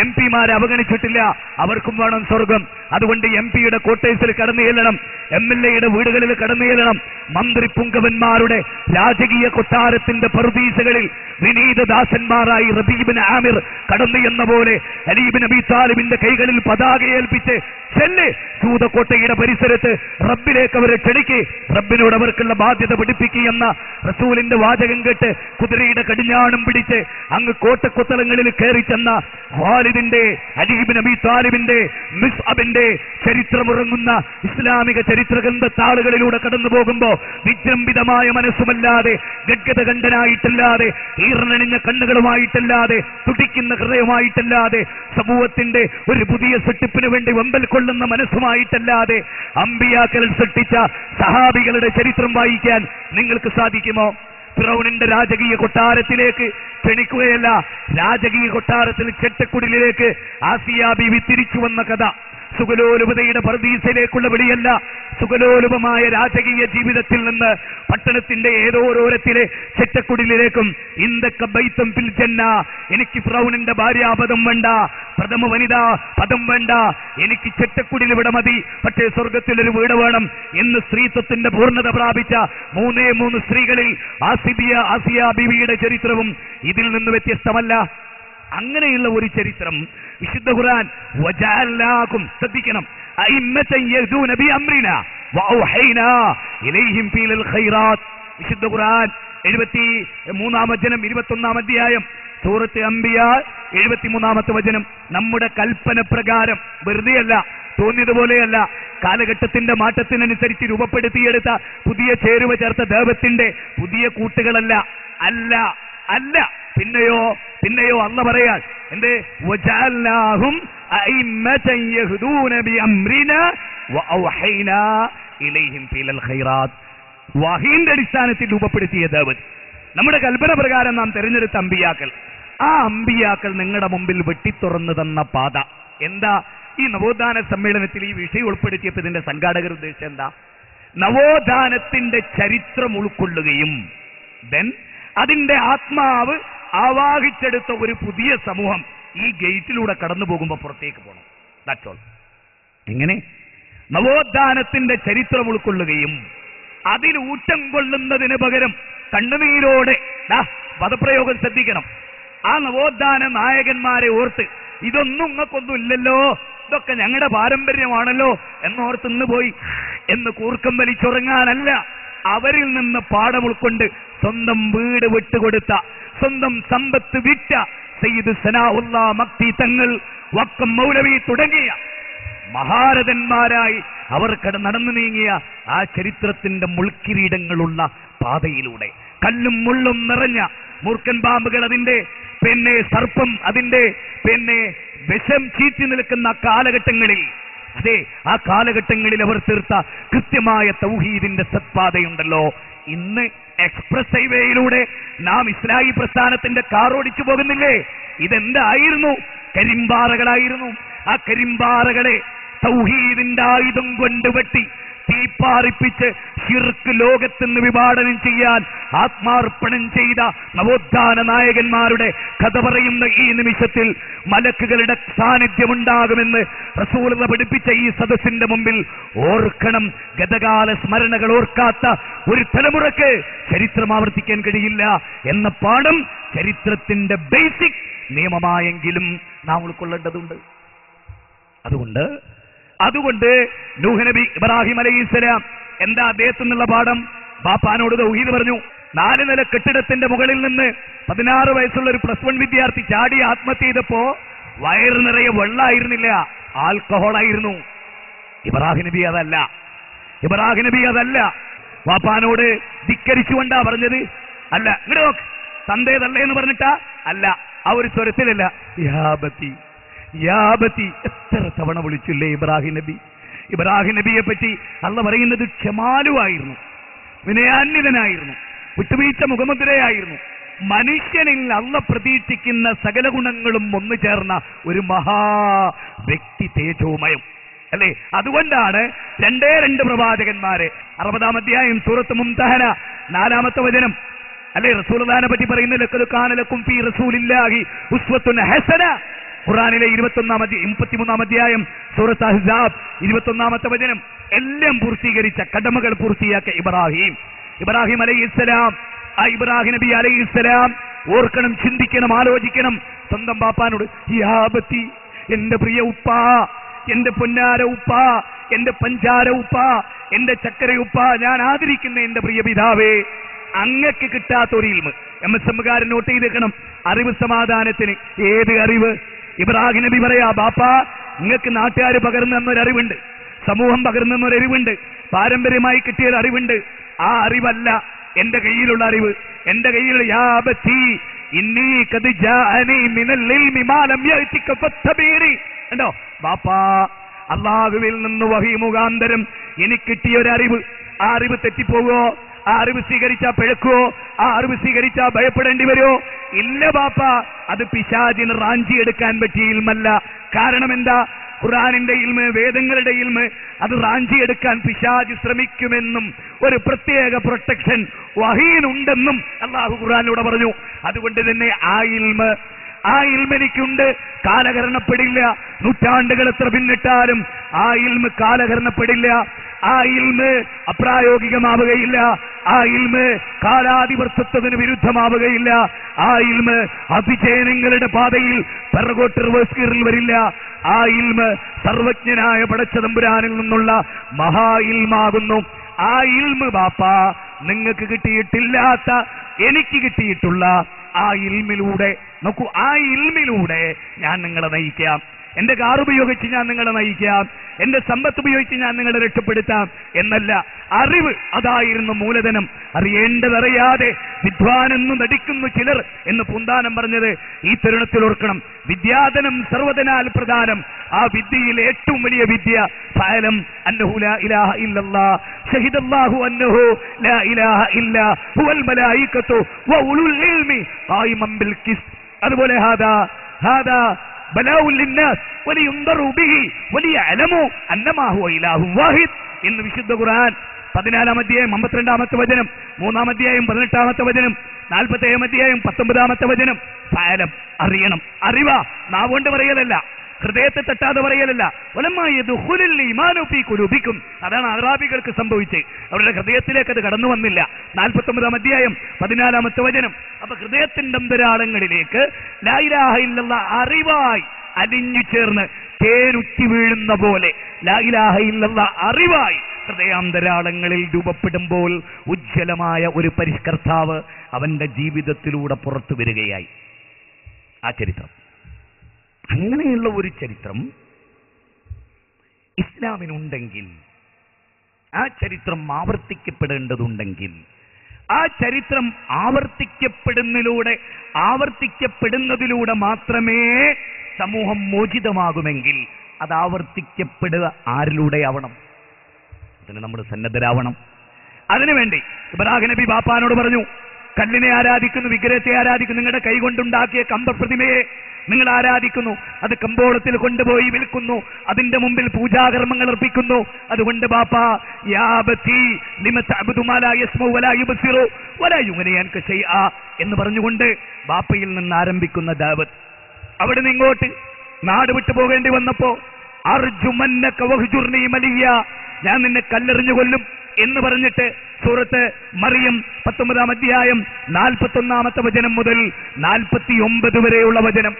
[SPEAKER 3] MP മാരെ അവഗണിച്ചിട്ടില്ല, അവർക്കും വേണം സ്വർഗം. അതുകൊണ്ട് MP-യുടെ ക്വാർട്ടേഴ്സിൽ കടന്നു ചെല്ലണം, MLA-യുടെ വീടുകളിൽ കടന്നു ചെല്ലണം, മന്ത്രി പുങ്കവന്മാരുടെ രാജകീയ കൊട്ടാരത്തിന്റെ പറുദീസകളിൽ വിനീതദാസന്മാരായി റബീബിൻ ആമിർ കടന്നു എന്ന പോലെ അലി ഇബ്നു അബീ താലിബിന്റെ കൈകളിൽ പതാകയേൽപ്പിച്ച് ചെല്ല് സൂതക്കോട്ടയുടെ പരിസരത്ത് റബ്ബിലേക്ക് അവരെ ക്ഷണിക്ക്, റബ്ബിനോട് അവർക്കുള്ള ബാധ്യത പഠിപ്പിക്കുകയെന്ന റസൂലിന്റെ വാചകം കേട്ട് കുതിരയുടെ കടിഞ്ഞാണം പിടിച്ച് അങ്ങ് കോട്ടക്കൊത്തളങ്ങളിൽ കയറി ചെന്ന ഖാലിദിന്റെ, അലി ഇബ്നു അബീ താലിബിന്റെ, മുസ്അബിന്റെ ചരിത്രമുറങ്ങുന്ന ഇസ്ലാമിക ചരിത്രഗ്രന്ഥത്താളുകളിലൂടെ കടന്നു പോകുമ്പോ വിജൃംഭിതമായ മനസ്സുമല്ലാതെ, ഗദ്ഗതകണ്ഠനായിട്ടല്ലാതെ, ഈർണണിഞ്ഞ കണ്ണുകളുമായിട്ടല്ലാതെ, തുടിക്കുന്ന ഹൃദയമായിട്ടല്ലാതെ, സമൂഹത്തിന്റെ ഒരു പുതിയ സൃഷ്ടിപ്പിന് വേണ്ടി വെമ്പൽ കൊള്ളുന്ന മനസ്സുമായിട്ടല്ലാതെ അമ്പിയാക്കൾ സൃഷ്ടിച്ച സഹാബികളുടെ ചരിത്രം വായിക്കാൻ നിങ്ങൾക്ക് സാധിക്കുമോ? ഫിറൗനിന്റെ രാജകീയ കൊട്ടാരത്തിലേക്ക് ക്ഷണിക്കുകയല്ല, രാജകീയ കൊട്ടാരത്തിൽ ചെട്ടക്കുടിലേക്ക് ആസിയ ബീവി തിരിച്ചു വന്ന കഥ സുഖലോലുപതയുടെ പർദീസയിലേക്കുള്ള വിളിയല്ല. സുഖലോലുപമായ രാജകീയ ജീവിതത്തിൽ നിന്ന് പട്ടണത്തിന്റെ ഏതോരോരത്തിലെ ചെറ്റക്കുടിലേക്കും ഇന്ദക്ക ബൈത്തും ഫിൽ ജന്ന, എനിക്ക് ഫിറൗനിന്റെ ഭാര്യാപദം വേണ്ട, പ്രഥമ വനിതാ പദം വേണ്ട, എനിക്ക് ചെറ്റക്കുടിൽ ഇവിടെ മതി, പക്ഷേ സ്വർഗത്തിലൊരു വീട് വേണം എന്ന് സ്ത്രീത്വത്തിന്റെ പൂർണ്ണത പ്രാപിച്ച 3 സ്ത്രീകളിൽ ആസിയ ബീവിയുടെ ചരിത്രവും ഇതിൽ നിന്ന് വ്യത്യസ്തമല്ല. അങ്ങനെയുള്ള ഒരു ചരിത്രം വിശുദ്ധ ഖുർആൻ വജഅൽനാകും, ശ്രദ്ധിക്കണം, അഇമ്മതൻ യഹ്ദൂന ബിഅംരിനാ വഔഹൈനാ ഇലൈഹിം ഫീൽ ഖൈറാത്ത്. വിശുദ്ധ ഖുർആൻ 73-ാം വചനം, 21-ാം അധ്യായം സൂറത്ത് അംബിയ 73-ാമത്തെ വചനം. നമ്മുടെ കൽപ്പന പ്രകാരം, വെറുതെയല്ല, തോന്നിയതുപോലെയല്ല, കാലഘട്ടത്തിന്റെ മാറ്റത്തിനനുസരിച്ച് രൂപപ്പെടുത്തിയെടുത്ത പുതിയ ചേരുവ ചേർത്ത ദൈവത്തിന്റെ പുതിയ കൂട്ടുകളല്ല, അല്ല അല്ല പിന്നെയോ അല്ല പറയാൻ എന്തേ, വജഅൽനാഹും അഇമ്മതൻ യഹ്ദൂന ബിഅംരിനാ വഔഹൈനാ ഇലൈഹിം ഫീൽ ഖൈറാത്ത്. വഹീന്റെ അടിസ്ഥാനത്തിൽ രൂപപ്പെടുത്തിയ ദൈവം, നമ്മുടെ കൽപ്പന പ്രകാരം നാം തിരഞ്ഞെടുത്ത അമ്പിയാക്കൾ, ആ അമ്പിയാക്കൾ നിങ്ങളുടെ മുമ്പിൽ വെട്ടിത്തുറന്നു തന്ന പാത എന്താ? ഈ നവോത്ഥാന സമ്മേളനത്തിൽ ഈ വിഷയം ഉൾപ്പെടുത്തിയപ്പോൾ ഇതിന്റെ സംഘാടകർ ഉദ്ദേശിച്ചത് എന്താ? നവോത്ഥാനത്തിന്റെ ചരിത്രം ഉൾക്കൊള്ളുകയും അതിന്റെ ആത്മാവ് ആവാഹിച്ചെടുത്ത ഒരു പുതിയ സമൂഹം ഈ ഗേറ്റിലൂടെ കടന്നു പോകുമ്പോൾ പുറത്തേക്ക് പോകണം. That's all. എങ്ങനെ? നവോത്ഥാനത്തിന്റെ ചരിത്രം ഉൾക്കൊള്ളുകയും അതിൽ ഊറ്റം കൊള്ളുന്നതിന് പകരം കണ്ണുനീരോടെ, പദപ്രയോഗം ശ്രദ്ധിക്കണം, ആ നവോത്ഥാന നായകന്മാരെ ഓർത്ത് ഇതൊന്നും നിങ്ങൾക്കൊന്നും ഇല്ലല്ലോ, ഇതൊക്കെ ഞങ്ങളുടെ പാരമ്പര്യമാണല്ലോ എന്നോർത്ത് ഇന്ന് പോയി എന്ന് കൂർക്കം വലിച്ചുറങ്ങാനല്ല, അവരിൽ നിന്ന് പാഠം ഉൾക്കൊണ്ട് സ്വന്തം വീട് വിട്ടുകൊടുത്ത, സ്വന്തം സമ്പത്ത് വിറ്റ സയ്യിദ് സനാഉല്ലാ മക്തി തങ്ങൾ, വക്കം മൗലവി തുടങ്ങിയ മഹാരഥന്മാരായി അവർ നടന്നു നീങ്ങിയ ആ ചരിത്രത്തിന്റെ മുൾക്കിരീടങ്ങളുള്ള പാതയിലൂടെ, കല്ലും മുള്ളും നിറഞ്ഞ മൂർഖൻ പാമ്പുകൾ അതിന്റെ സർപ്പം അതിന്റെ വിഷം ചീറ്റി നിൽക്കുന്ന കാലഘട്ടങ്ങളിൽ, അതെ ആ കാലഘട്ടങ്ങളിൽ അവർ തീർത്ത കൃത്യമായ തൗഹീദിന്റെ സത്പാതയുണ്ടല്ലോ. ഇന്ന് എക്സ്പ്രസ് ഹൈവേയിലൂടെ നാം ഇസ്ലാഹി പ്രസ്ഥാനത്തിന്റെ കാർ ഓടിച്ചു പോകുന്നില്ലേ? ഇതെന്തായിരുന്നു? കരിമ്പാറകളായിരുന്നു. ആ കരിമ്പാറകളെ തൗഹീദിന്റെ ആയുധം കൊണ്ട് വെട്ടി തീപ്പാറിപ്പിച്ച് ശിർക്ക് ലോകത്തുനിന്ന് വിഭാടനം ചെയ്യാൻ ആത്മാർപ്പണം ചെയ്ത നവോത്ഥാന നായകന്മാരുടെ കഥ പറയുന്ന ഈ നിമിഷത്തിൽ മലക്കുകളുടെ സാന്നിധ്യമുണ്ടാകുമെന്ന് റസൂലുള്ളാഹി പഠിപ്പിച്ച ഈ സദസ്സിന്റെ മുമ്പിൽ ഓർക്കണം. ഗതകാല സ്മരണകൾ ഓർക്കാത്ത ഒരു തലമുറക്ക് ചരിത്രം ആവർത്തിക്കാൻ കഴിയില്ല എന്ന പാഠം ചരിത്രത്തിന്റെ ബേസിക് നിയമമായെങ്കിലും നാം ഉൾക്കൊള്ളേണ്ടതുണ്ട്. അതുകൊണ്ട് നൂഹ് നബി ഇബ്രാഹിം അലൈഹിസ്സലാം എന്താ അദ്ദേഹത്തിൽ നിന്നുള്ള പാഠം? ബാപ്പാനോട് തൗഹീദ് പറഞ്ഞു. 4 നില കെട്ടിടത്തിന്റെ മുകളിൽ നിന്ന് 16 വയസ്സുള്ള ഒരു +1 വിദ്യാർത്ഥി ചാടി ആത്മഹത്യ ചെയ്തപ്പോ വയറ് നിറയെ വെള്ളമായിരുന്നില്ല, ആൽക്കഹോളായിരുന്നു. ഇബ്രാഹിം നബി അതല്ല. ബാപ്പാനോട് ധിക്കരിച്ചുകൊണ്ടാ പറഞ്ഞത്? അല്ല. ഇങ്ങോട്ട് നോക്ക്, തന്തേതല്ലേ എന്ന് പറഞ്ഞിട്ടാ? അല്ല. ആ ഒരു സ്വരത്തിലല്ല. യാബത്തി എത്ര തവണ വിളിച്ചില്ലേ ഇബ്രാഹിം നബിയെ പറ്റി അള്ള പറയുന്നത് ക്ഷമാലുവായിരുന്നു, വിനയാന്വിതനായിരുന്നു, വിട്ടുവീഴ്ച മുഖമുദ്രയായിരുന്നു. മനുഷ്യനിൽ അള്ള പ്രതീക്ഷിക്കുന്ന സകല ഗുണങ്ങളും ഒന്നു ചേർന്ന ഒരു മഹാ വ്യക്തി, തേജോമയം അല്ലേ? അതുകൊണ്ടാണ് 2 പ്രവാചകന്മാരെ 60-ാം അധ്യായം സൂറത്ത് മുംതഹന 4-ാമത്തെ വചനം അല്ലേ റസൂലുള്ളാഹിനെ പറ്റി പറയുന്ന ലഖദ് കാന ലക്കും ഫീ റസൂലില്ലാഹി ഉസ്വത്തുൻ ഹസന. ഖുർആനിലെ 33-ാം അധ്യായം സൂറത്ത് അഹ്സാബ് 21-ാമത്തെ വചനം എല്ലാം പൂർത്തീകരിച്ച കടമകൾ പൂർത്തിയാക്കിയ ഇബ്രാഹിം അലൈഹിസ്സലാം, ആ ഇബ്രാഹിം നബി അലൈഹിസ്സലാം ഓർക്കണം, ചിന്തിക്കണം, ആലോചിക്കണം. സ്വന്തം ബാപ്പാനോട് യാ ബത്തി, എന്റെ പ്രിയ ഉപ്പ, എന്റെ പൊന്നാര ഉപ്പ, എന്റെ പഞ്ചാര ഉപ്പ, എന്റെ ചക്കര ഉപ്പ, ഞാൻ ആദരിക്കുന്ന എന്റെ പ്രിയ പിതാവേ, അങ്ങക്ക് കിട്ടാത്തൊരു ഇൽമ്. MSM-കാരൻ നോട്ട് ചെയ്തേക്കണം, അറിവ് സമാധാനത്തിന്. ഏത് അറിവ്? ഇബ്രാഹിം നബി പറയാ, ബാപ്പാ നിങ്ങൾക്ക് നാട്ടുകാർ പകർന്നു തന്നൊരറിവുണ്ട്, സമൂഹം പകർന്നു തന്നൊരറിവുണ്ട്, പാരമ്പര്യമായി കിട്ടിയൊരു അറിവുണ്ട്. ആ അറിവല്ല എന്റെ കയ്യിലുള്ള അറിവ്. എന്റെ കയ്യിലുള്ള യാ ബത്തി ഇന്നി ഖദ് ജാഅനി മിനൽ ഇൽമി മാ ലം യഅതിക ഫത്തബീനി. കണ്ടോ ബാപ്പാ, അല്ലാഹുവിൽ നിന്ന് വഹി മുഖാന്തരം എനിക്ക് കിട്ടിയൊരറിവ്. ആ അറിവ് തെറ്റിപ്പോകുമോ? ആ അറിവ് സ്വീകരിച്ചാ പിഴക്കുവോ? ആ അറിവ് സ്വീകരിച്ചാ ഭയപ്പെടേണ്ടി വരുമോ? ഇല്ല ബാപ്പ, അത് പിശാചിന് റാഞ്ചിയെടുക്കാൻ പറ്റിയ ഇൽമല്ല. കാരണം എന്താ? ഖുർആനിന്റെ ഇൽമ്, വേദങ്ങളുടെ ഇൽമ്, അത് റാഞ്ചിയെടുക്കാൻ പിശാച് ശ്രമിക്കുമെന്നും ഒരു പ്രത്യേക പ്രൊട്ടക്ഷൻ വഹീനുണ്ടെന്നും അല്ലാഹു ഖുർആനിലൂടെ പറഞ്ഞു. അതുകൊണ്ട് തന്നെ ആ ഇൽമ് എനിക്കുണ്ട്, കാലഹരണപ്പെടില്ല. നൂറ്റാണ്ടുകൾ എത്ര പിന്നിട്ടാലും ആ ഇൽമ് കാലഹരണപ്പെടില്ല. ആ ഇൽമ് അപ്രായോഗികമാവുകയില്ല. ആ ഇൽമ് കാലാധിപത്യത്തിന് വിരുദ്ധമാവുകയില്ല. ആ ഇൽമ് അതിജയനങ്ങളുടെ പാതയിൽ പിറകോട്ട് റിവേഴ്സ് ഗിയറിൽ വരില്ല. ആ ഇൽമ് സർവജ്ഞനായ പടച്ച തമ്പുരാനിൽ നിന്നുള്ള മഹാ ഇൽമാകുന്നു. ആ ഇൽമ് ബാപ്പാ നിങ്ങൾക്ക് കിട്ടിയിട്ടില്ലാത്ത എനിക്ക് കിട്ടിയിട്ടുള്ള ആ ഇൽമിലൂടെ നോക്കൂ, ആ ഇൽമിലൂടെ ഞാൻ നിങ്ങളെ നയിക്കാം. എന്റെ കാർ ഉപയോഗിച്ച് ഞാൻ നിങ്ങളെ നയിക്കാം, എന്റെ സമ്പത്ത് ഉപയോഗിച്ച് ഞാൻ നിങ്ങളെ രക്ഷപ്പെടുത്താം എന്നല്ല. അറിവ് അതായിരുന്നു മൂലധനം. അറിയേണ്ടതറിയാതെ വിദ്വാനെന്നു നടിക്കുന്നു ചിലർ എന്ന് പൂന്താനം പറഞ്ഞത് ഈ തരുണത്തിൽ ഓർക്കണം. വിദ്യാധനം സർവ്വധനാൽ പ്രധാനം. ആ വിദ്യയിൽ ഏറ്റവും വലിയ വിദ്യ ഫഅലം അന്നഹു ലാ ഇലാഹ ഇല്ലല്ലാഹ് ഷഹിദല്ലാഹു അന്നഹു ലാ ഇലാഹ ഇല്ലാ ഹുവൽ മലായികത്തു വ ഉലുൽ ഇൽമി ഖായിമൻ ബിൽ ഖിസ്ത്. അതുപോലെ ഹാദാ ബലാഉൽ ലിന്നാസ് വലിയുൻദറു ബിഹി വലിയഅലമു അന്നമാ ഹുവ ഇലാഹു വാഹിദ് എന്ന് വിശുദ്ധ ഖുർആൻ 14-ാം അധ്യായം 52-ാമത്തെ വചനം, 3-ാം അധ്യായം 18-ാമത്തെ വചനം, 47-ാം അധ്യായം 19-ാമത്തെ വചനം. ഫഅലം, അറിയണം. അറിവാ നാവുകൊണ്ട് പറയലല്ല, ഹൃദയത്തെ തട്ടാതെ പറയലല്ല. അതാണ് അറാബികൾക്ക് സംഭവിച്ചത്. അവരുടെ ഹൃദയത്തിലേക്ക് അത് കടന്നു വന്നില്ല. 49-ാം അധ്യായം 14-ാമത്തെ വചനം. അപ്പൊ ഹൃദയത്തിന്റെ അന്തരാളങ്ങളിലേക്ക് ലാ ഇലാഹ ഇല്ലല്ലാഹ് അറിവായി അലിഞ്ഞു ചേർന്ന് തേനുറ്റി വീഴുന്ന പോലെ ലാ ഇലാഹ ഇല്ലല്ലാഹ് അറിവായി ഹൃദയാന്തരാളങ്ങളിൽ രൂപപ്പെടുമ്പോൾ ഉജ്ജ്വലമായ ഒരു പരിഷ്കർത്താവ് അവന്റെ ജീവിതത്തിലൂടെ പുറത്തു വരികയായി. ആ ചരിത്രം, അങ്ങനെയുള്ള ഒരു ചരിത്രം ഇസ്ലാമിനുണ്ടെങ്കിൽ, ആ ചരിത്രം ആവർത്തിക്കപ്പെടേണ്ടതുണ്ടെങ്കിൽ, ആ ചരിത്രം ആവർത്തിക്കപ്പെടുന്നതിലൂടെ മാത്രമേ സമൂഹം മോചിതമാകുമെങ്കിൽ അത് ആവർത്തിക്കപ്പെടുക ആരിലൂടെയാവണം? അതിന് നമ്മൾ സന്നദ്ധരാവണം. അതിനുവേണ്ടി ഇബ്രാഹിം നബി ബാപ്പാനോട് പറഞ്ഞു, കല്ലിനെ ആരാധിക്കുന്നു, വിഗ്രഹത്തെ ആരാധിക്കുന്നു, നിങ്ങളുടെ കൈകൊണ്ടുണ്ടാക്കിയ കമ്പപ്രതിമയെ നിങ്ങൾ ആരാധിക്കുന്നു, അത് കമ്പോളത്തിൽ കൊണ്ടുപോയി വിൽക്കുന്നു, അതിന്റെ മുമ്പിൽ പൂജാകർമ്മങ്ങൾ അർപ്പിക്കുന്നു. അതുകൊണ്ട് ബാപ്പാ യാ ബത്തി ലിമ തഅബുദു മാ ലാ യസ്മഉ വലാ യുബ്സിറു വലാ യുഗ്നി അൻക ശൈആ എന്ന് പറഞ്ഞുകൊണ്ട് ബാപ്പയിൽ നിന്ന് ആരംഭിക്കുന്ന ദഅവത്ത്. അവിടെ നിന്ന് ഇങ്ങോട്ട് നാട് വിട്ടു പോകേണ്ടി വന്നപ്പോ അർജുമന്നക വഹ്ജുർനി മലിയ, ഞാൻ നിന്നെ കല്ലെറിഞ്ഞു കൊല്ലും എന്ന് പറഞ്ഞിട്ട് സൂറത്ത് മറിയം 19-ാം അധ്യായം 41-ാമത്തെ വചനം മുതൽ 49 വരെയുള്ള വചനം.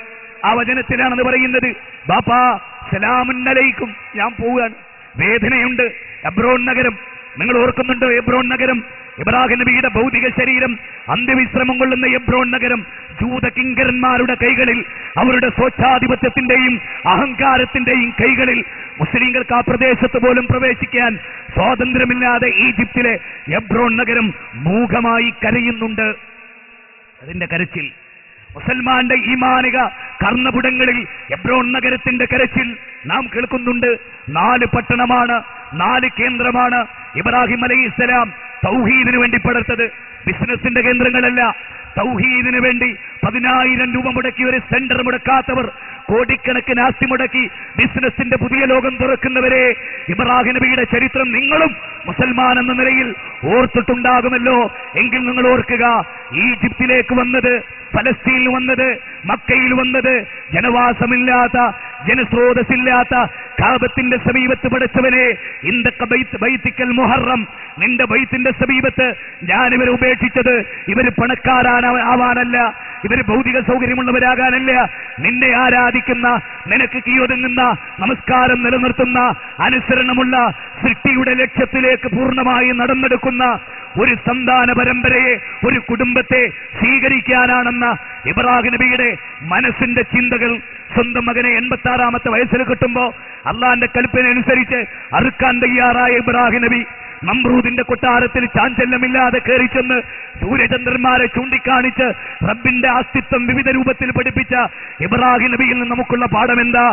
[SPEAKER 3] ആ വചനത്തിലാണെന്ന് പറയുന്നത്, ബാപ്പാ സലാമുൻ അലൈക്കും, ഞാൻ പോവുകയാണ്, വേദനയുണ്ട്. എബ്രോൺ നഗരം, നിങ്ങൾ ഓർക്കുന്നുണ്ടോ? എബ്രോൺ നഗരം, ഇബ്രാഹിം നബിയുടെ ഭൗതിക ശരീരം അന്ത്യവിശ്രമം കൊള്ളുന്ന എബ്രോൺ നഗരം ജൂത കിങ്കരന്മാരുടെ കൈകളിൽ, അവരുടെ സ്വച്ഛാധിപത്യത്തിന്റെയും അഹങ്കാരത്തിന്റെയും കൈകളിൽ മുസ്ലിങ്ങൾക്ക് ആ പ്രദേശത്ത് പോലും പ്രവേശിക്കാൻ സ്വാതന്ത്ര്യമില്ലാതെ ഈജിപ്തിലെ എബ്രോൺ നഗരം മൂകമായി കരയുന്നുണ്ട്. അതിന്റെ കരച്ചിൽ മുസൽമാന്റെ ഈമാനിക കർണപുടങ്ങളിൽ എബ്രോൺ നഗരത്തിന്റെ കരച്ചിൽ നാം കേൾക്കുന്നുണ്ട്. 4 പട്ടണമാണ്, 4 കേന്ദ്രമാണ് ഇബ്രാഹിം അലൈഹിസ്സലാം തൗഹീദിന് വേണ്ടി പടർത്തത്. ബിസിനസിന്റെ കേന്ദ്രങ്ങളല്ല, തൗഹീദിന് വേണ്ടി 10,000 രൂപ മുടക്കി ഒരു സെന്റർ മുടക്കാത്തവർ, കോടിക്കണക്കിന് ആസ്തി മുടക്കി ബിസിനസിന്റെ പുതിയ ലോകം തുറക്കുന്നവരെ, ഇബ്രാഹിം നബിയുടെ ചരിത്രം നിങ്ങളും മുസൽമാൻ എന്ന നിലയിൽ ഓർത്തിട്ടുണ്ടാകുമല്ലോ. എങ്കിൽ നിങ്ങൾ ഓർക്കുക, ഈജിപ്തിലേക്ക് വന്നത്, ഫലസ്തീനിൽ വന്നത്, മക്കയിൽ വന്നത്, ജനവാസമില്ലാത്ത, ജനസ്രോതസ്സില്ലാത്ത കാബത്തിന്റെ സമീപത്ത് പഠിച്ചവനെ, ബൈത്തിക്കൽ മുഹറം, നിന്റെ ബൈത്തിന്റെ സമീപത്ത് ഞാനിവരെ ഉപേക്ഷിച്ചത് ഇവര് പണക്കാരാവാനല്ല, ഇവര് ഭൗതിക സൗകര്യമുള്ളവരാകാനല്ല, നിന്നെ ആരാധിക്കുന്ന, നിനക്ക് കീഴൊതുങ്ങുന്ന, നമസ്കാരം നിലനിർത്തുന്ന, അനുസരണമുള്ള സൃഷ്ടിയുടെ ലക്ഷ്യത്തിലേക്ക് പൂർണ്ണമായി നടന്നെടുക്കുന്ന ഒരു സന്താന പരമ്പരയെ, ഒരു കുടുംബത്തെ സ്വീകരിക്കാനാണെന്ന ഇബ്രാഹിം നബിയുടെ മനസ്സിന്റെ ചിന്തകൾ സ്വന്തം മകനെ 86ാമത്തെ വയസ്സിൽ കിട്ടുമ്പോ അള്ളാന്റെ കൽപ്പന അനുസരിച്ച് അറുക്കാൻ തയ്യാറായ ഇബ്രാഹിം നബി നമ്രൂദിന്റെ കൊട്ടാരത്തിൽ ചാഞ്ചല്യമില്ലാതെ കയറി ചെന്ന് സൂര്യചന്ദ്രന്മാരെ ചൂണ്ടിക്കാണിച്ച് റബ്ബിന്റെ അസ്തിത്വം വിവിധ രൂപത്തിൽ പഠിപ്പിച്ച ഇബ്രാഹിം നബിയിൽ നിന്ന് നമുക്കുള്ള പാഠം എന്താ?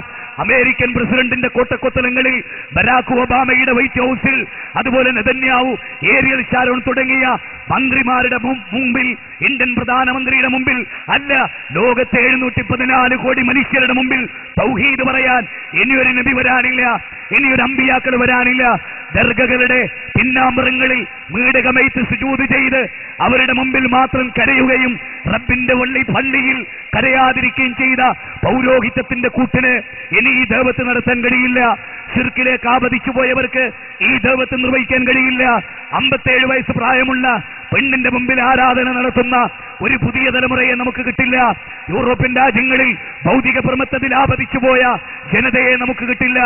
[SPEAKER 3] അമേരിക്കൻ പ്രസിഡന്റിന്റെ കോട്ടക്കൊത്തലങ്ങളിൽ, ബരാക് ഒബാമയുടെ വൈറ്റ് ഹൗസിൽ, അതുപോലെ നെതന്യാഹു, ഏരിയൽ ഷാരോൺ തുടങ്ങിയ മന്ത്രിമാരുടെ മുമ്പിൽ, ഇന്ത്യൻ പ്രധാനമന്ത്രിയുടെ മുമ്പിൽ അല്ല, ലോകത്തെ 714 കോടി മനുഷ്യരുടെ മുമ്പിൽ തൗഹീദ് പറയാൻ ഇനിയൊരു നബി വരാനില്ല, ഇനിയൊരു അമ്പിയാക്കൾ വരാനില്ല. ദർഗകളുടെ പിന്നാമ്പറങ്ങളിൽ മീടകമൈത്ത് സുജൂദ് ചെയ്ത് അവരുടെ മുമ്പിൽ മാത്രം കരയുകയും റബ്ബിന്റെ പള്ളിയിൽ കരയാതിരിക്കുകയും ചെയ്ത പൗരോഹിത്യത്തിന്റെ കൂട്ടിന് ഇനി ഈ ദൈവത്ത് നടത്താൻ കഴിയില്ല. ശിർക്കിലേക്ക് ആപതിച്ചു പോയവർക്ക് ഈ ദൈവത്ത് നിർവഹിക്കാൻ കഴിയില്ല. 57 വയസ്സ് പ്രായമുള്ള പെണ്ണിന്റെ മുമ്പിൽ ആരാധന നടത്തുന്ന ഒരു പുതിയ തലമുറയെ നമുക്ക് കിട്ടില്ല. യൂറോപ്യൻ രാജ്യങ്ങളിൽ ഭൗതിക പ്രമത്തത്തിൽ ആപതിച്ചുപോയ ജനതയെ നമുക്ക് കിട്ടില്ല.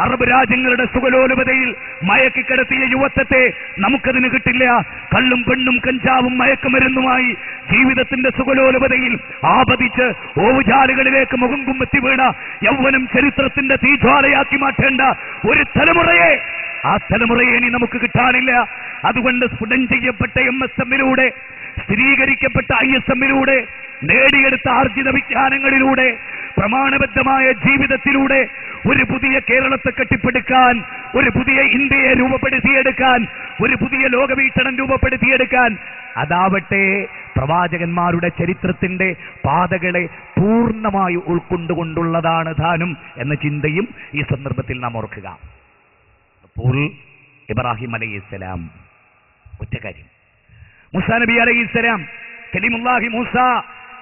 [SPEAKER 3] അറബ് രാജ്യങ്ങളുടെ സുഖലോലുപതയിൽ മയക്കിക്കിടത്തിയ യുവത്വത്തെ നമുക്കതിന് കിട്ടില്ല. കള്ളും പെണ്ണും കഞ്ചാവും മയക്കുമരുന്നുമായി ജീവിതത്തിന്റെ സുഖലോലുപതയിൽ ആപതിച്ച് ഓവുചാലുകളിലേക്ക് മുഖം കുമ്പത്തി വീണ യൗവനം ചരിത്രത്തിന്റെ തീജ്വാലയാക്കി മാറ്റേണ്ട ഒരു തലമുറയെ, ആ തലമുറയെ ഇനി നമുക്ക് കിട്ടാനില്ല. അതുകൊണ്ട് സ്ഫുടം ചെയ്യപ്പെട്ട MSMലൂടെ, സ്ഥിരീകരിക്കപ്പെട്ട ISMലൂടെ, നേടിയെടുത്ത ആർജിത വിജ്ഞാനങ്ങളിലൂടെ, പ്രമാണബദ്ധമായ ജീവിതത്തിലൂടെ ഒരു പുതിയ കേരളത്തെ കെട്ടിപ്പടുക്കാൻ, ഒരു പുതിയ ഇന്ത്യയെ രൂപപ്പെടുത്തിയെടുക്കാൻ, ഒരു പുതിയ ലോകവീക്ഷണം രൂപപ്പെടുത്തിയെടുക്കാൻ, അതാവട്ടെ പ്രവാചകന്മാരുടെ ചരിത്രത്തിന്റെ പാതകളെ പൂർണ്ണമായി ഉൾക്കൊണ്ടുകൊണ്ടുള്ളതാണ് താനും എന്ന ചിന്തയും ഈ സന്ദർഭത്തിൽ നാം ഓർക്കുക. അപ്പോൾ ഇബ്രാഹിം അലൈഹിസ്സലാം ഒറ്റ കാര്യം, മൂസാ നബി അലൈഹിസ്സലാം, കലിമുല്ലാഹി മൂസ,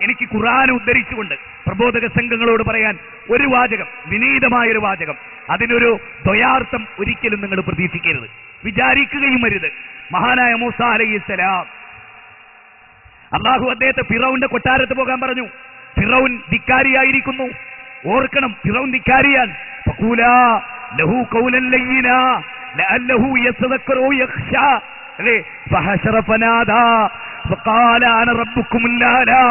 [SPEAKER 3] എനിക്ക് ഖുർആൻ ഉദ്ധരിച്ചുകൊണ്ട് പ്രബോധക സംഘങ്ങളോട് പറയാൻ ഒരു വാചകം, വിനീതമായൊരു വാചകം, അതിനൊരു ദ്വയാർത്ഥം ഒരിക്കലും നിങ്ങൾ പ്രതീക്ഷിക്കരുത്, വിചാരിക്കുകയും അരുത്. മഹാനായ മൂസ അലൈഹിസ്സലാം, അള്ളാഹു അദ്ദേഹത്തെ ഫിറൗന്റെ കൊട്ടാരത്ത് പോകാൻ പറഞ്ഞു. ഫിറൗൻ ധിക്കാരിയായിരിക്കുന്നു, ഓർക്കണം, ഫിറൗൻ ധിക്കാരിയാൻ. ഫഖൂലാ ലഹു ഖൗലൻ ലയ്യിനാ ലഅല്ലഹു യതദക്കറു യഖ്ശാ, അല്ലേ? ഫഹശറ ഫനാദാ ഫഖാല അന റബ്ബുകുമുൽ ആലാ,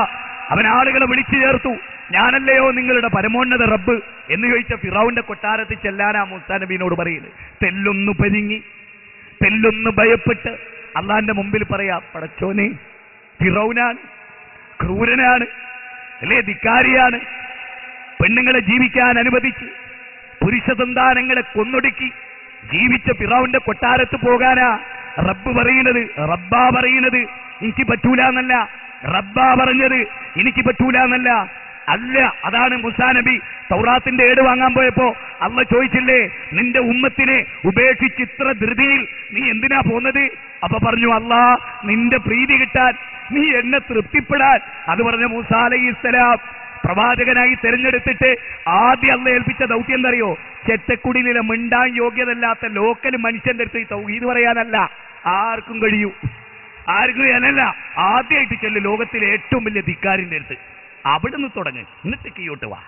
[SPEAKER 3] അവൻ ആളുകളെ വിളിച്ചു ചേർത്തു, ഞാനല്ലയോ നിങ്ങളുടെ പരമോന്നത റബ്ബ് എന്ന് ചോദിച്ച ഫിറൗന്റെ കൊട്ടാരത്തിൽ ചെല്ലാനാ മൂസാ നബിയോട് പറയുന്നത്. തെല്ലൊന്നു പരിങ്ങി, തെല്ലൊന്ന് ഭയപ്പെട്ട് അള്ളാന്റെ മുമ്പിൽ പറയാ, പടച്ചോനെ, ഫിറൗനാണ്, ക്രൂരനാണ്, അല്ലേ, ധിക്കാരിയാണ്, പെണ്ണുങ്ങളെ ജീവിക്കാൻ അനുവദിച്ച് പുരുഷ സന്താനങ്ങളെ കൊന്നൊടുക്കി ജീവിച്ച ഫിറൗന്റെ കൊട്ടാരത്ത് പോകാനാ റബ്ബ് പറയുന്നത്. റബ്ബാ പറയുന്നത് എനിക്ക് പറ്റൂല എന്നല്ല, റബ്ബാ പറഞ്ഞത് എനിക്ക് പറ്റൂല എന്നല്ല. അല്ല, അതാണ് മൂസാ നബി തൗറാത്തിന്റെ ഏട് വാങ്ങാൻ പോയപ്പോ അള്ളാഹ് ചോദിച്ചില്ലേ, നിന്റെ ഉമ്മത്തിനെ ഉപേക്ഷിച്ച് ഇത്ര ധൃതിയിൽ നീ എന്തിനാ പോന്നത്? അപ്പൊ പറഞ്ഞു, അല്ലാ, നിന്റെ പ്രീതി കിട്ടാൻ, നീ എന്നെ തൃപ്തിപ്പെടാൻ. അത് പറഞ്ഞ മൂസാ അലൈഹിസ്സലാം പ്രവാചകനായി തെരഞ്ഞെടുത്തിട്ട് ആദ്യം അള്ളാഹ് ഏൽപ്പിച്ച ദൗത്യം എന്തറിയോ? ചെറ്റക്കുടിയിലെ മിണ്ടാൻ യോഗ്യതല്ലാത്ത ലോക്കൽ മനുഷ്യന്റെ അടുത്ത് ഈ തൗഹീദ് പറയാനല്ല, ആർക്കും കഴിയൂ, ആർക്കും ചെയ്യാനല്ല. ആദ്യമായിട്ട് ചെല്ലു ലോകത്തിലെ ഏറ്റവും വലിയ ധിക്കാരിന്റെ അടുത്ത്, അവിടുന്ന് തുടങ്ങ്, എന്നിട്ട് കീയോട്ട് വാ,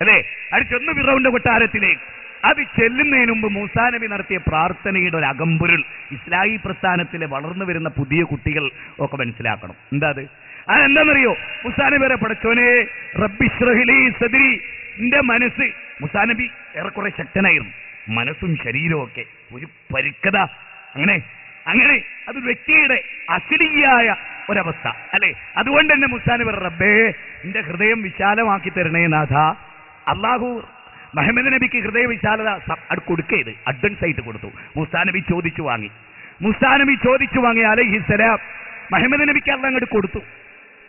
[SPEAKER 3] അല്ലേ? അത് ചെന്ന് ഫിറൗന്റെ കൊട്ടാരത്തിലേക്ക്. അത് ചെല്ലുന്നതിന് മുമ്പ് മൂസാ നബി നടത്തിയ പ്രാർത്ഥനയുടെ ഒരു അകമ്പൊരുൾ ഇസ്ലാഹി പ്രസ്ഥാനത്തിലെ വളർന്നു വരുന്ന പുതിയ കുട്ടികൾ ഒക്കെ മനസ്സിലാക്കണം. എന്താ അത്? അതെന്താണെന്നറിയോ? മൂസാ നബി വരെ, പടച്ചോനെ റബ്ബിശ്റഹ് ലീ സദ്രി, എന്റെ മനസ്സ്. മൂസാ നബി ഏറെക്കുറെ ശക്തനായിരുന്നു, മനസ്സും ശരീരവും ഒക്കെ ഒരു പരുക്കത, അങ്ങനെ അത് വ്യക്തിയുടെ അസിലിയായ ഒരവസ്ഥ, അല്ലെ? അതുകൊണ്ട് തന്നെ മൂസാ നബി, റബ്ബേ എന്റെ ഹൃദയം വിശാലമാക്കി തരണേ നാഥ. അള്ളാഹു മുഹമ്മദ് നബിക്ക് ഹൃദയ വിശാലത കൊടുക്കരുത്, അഡ്വാൻസ് ആയിട്ട് കൊടുത്തു. മൂസാ നബി ചോദിച്ചു വാങ്ങി അലൈഹിസ്സലാം മുഹമ്മദ് നബിക്ക് അള്ളാഹ് അങ്ങോട്ട് കൊടുത്തു,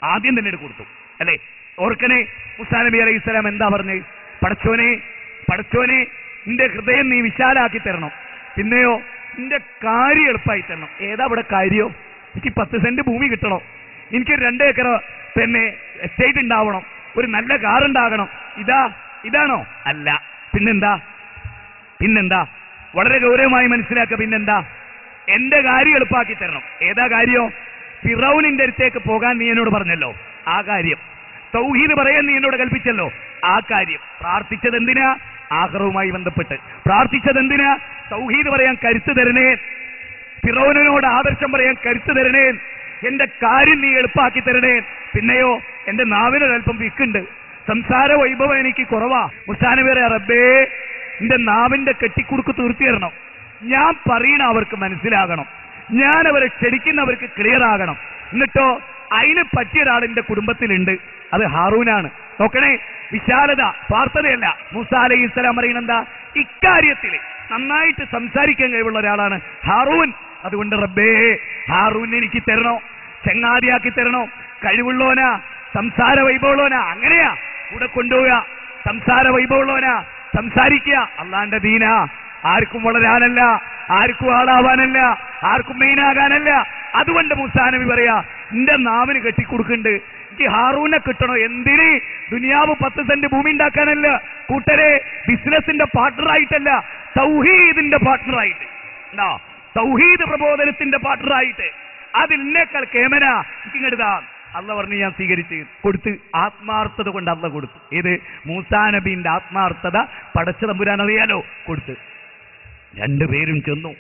[SPEAKER 3] ആദ്യം തന്നെ കൊടുത്തു, അല്ലെ? ഓർക്കനെ, മൂസാ നബി അലൈഹിസ്സലാം എന്താ പറഞ്ഞത്? പടച്ചോനെ നിന്റെ ഹൃദയം നീ വിശാലാക്കി തരണം, പിന്നെയോ നിന്റെ കാര്യം എളുപ്പമായി തരണം. ഏതാ ഇവിടെ കാര്യോ? എനിക്ക് 10 സെന്റ് ഭൂമി കിട്ടണം, എനിക്ക് 2 ഏക്കർ പിന്നെ എസ്റ്റേറ്റ് ഉണ്ടാവണം, ഒരു നല്ല കാർ ഉണ്ടാകണം, ഇതാണോ? അല്ല. പിന്നെന്താ? വളരെ ഗൗരവമായി മനസ്സിലാക്കുക. പിന്നെന്താ? എന്റെ കാര്യം എളുപ്പാക്കി തരണം. ഏതാ കാര്യോ? ഫിറൗനിന്റെ അടുത്തേക്ക് പോകാൻ നീ എന്നോട് പറഞ്ഞല്ലോ, ആ കാര്യം. തൗഹീദ് പറയാൻ നീ എന്നോട് കൽപ്പിച്ചല്ലോ, ആ കാര്യം. പ്രാർത്ഥിച്ചത് എന്തിനാ? ആഖിറവുമായി ബന്ധപ്പെട്ട്. പ്രാർത്ഥിച്ചത് എന്തിനാ? തൗഹീദ് പറയാൻ കരുത്ത് തരണേ, ഫിറൗനോട് ആദർശം പറയാൻ കരുത്ത് തരണേ, എന്റെ കാര്യം നീ എളുപ്പാക്കി തരണേ. പിന്നെയോ എന്റെ നാവിനൊരൽപ്പം വിക്കുണ്ട്, സംസാര വൈഭവം എനിക്ക് കുറവാ. മുസാനബിറെ റബ്ബേ എന്റെ നാവിന്റെ കെട്ടിക്കുറുക്ക് തീർത്തി തരണം. ഞാൻ പറയണ അവർക്ക് മനസ്സിലാകണം, ഞാൻ അവരെ ക്ഷണിക്കുന്നവർക്ക് ക്ലിയർ ആകണം. എന്നിട്ടോ അതിന് പറ്റിയ ഒരാളിന്റെ കുടുംബത്തിലുണ്ട്, അത് ഹാറൂനാണ്. നോക്കണേ, വിശാലത, പ്രാർത്ഥനയല്ല. മൂസ അലൈഹിസ്സലാം പറയുന്നെന്താ? ഇക്കാര്യത്തിൽ നന്നായിട്ട് സംസാരിക്കാൻ കഴിവുള്ള ഒരാളാണ് ഹാറൂൻ. അതുകൊണ്ട് റബ്ബേ ഹാറൂൻ എനിക്ക് തരണോ, ചെങ്ങാതിയാക്കി തരണോ. കഴിവുള്ളോനാ, സംസാര വൈഭവമുള്ളവനാ, അങ്ങനെയാ കൂടെ കൊണ്ടുപോവുക. സംസാര വൈഭവമുള്ളവനാ, സംസാരിക്കുക. അള്ളാന്റെ ദീനാ, ആർക്കും വളരാനല്ല, ആർക്കും ആളാവാനല്ല, ആർക്കും മെയിനാകാനല്ല. അതുകൊണ്ട് മൂസാ നബി പറയാ, എന്റെ നാവിന് കെട്ടിക്കൊടുക്കുന്നുണ്ട്, എനിക്ക് ഹാറൂനെ കിട്ടണോ. എന്തിന്? ദുനിയാവ് 10 സെന്റ് ഭൂമി ഉണ്ടാക്കാനല്ല കൂട്ടരെ, ബിസിനസിന്റെ പാർട്ണറായിട്ടല്ല, തൗഹീദിന്റെ പാർട്ണറായിട്ട്. എന്താ? തൗഹീദ് പ്രബോധനത്തിന്റെ പാർട്ണറായിട്ട്. അതിനേക്കാൾ കേമന എനിക്കിങ്ങെടുതാ. അള്ള പറഞ്ഞ് ഞാൻ സ്വീകരിച്ച് കൊടുത്ത്, ആത്മാർത്ഥത കൊണ്ട് അള്ള കൊടുത്തു. ഏത്? മൂസാ നബീന്റെ ആത്മാർത്ഥത പടച്ച തമ്പുരാൻ അറിയാലോ, കൊടുത്ത്. 2 പേരും ചെന്നു,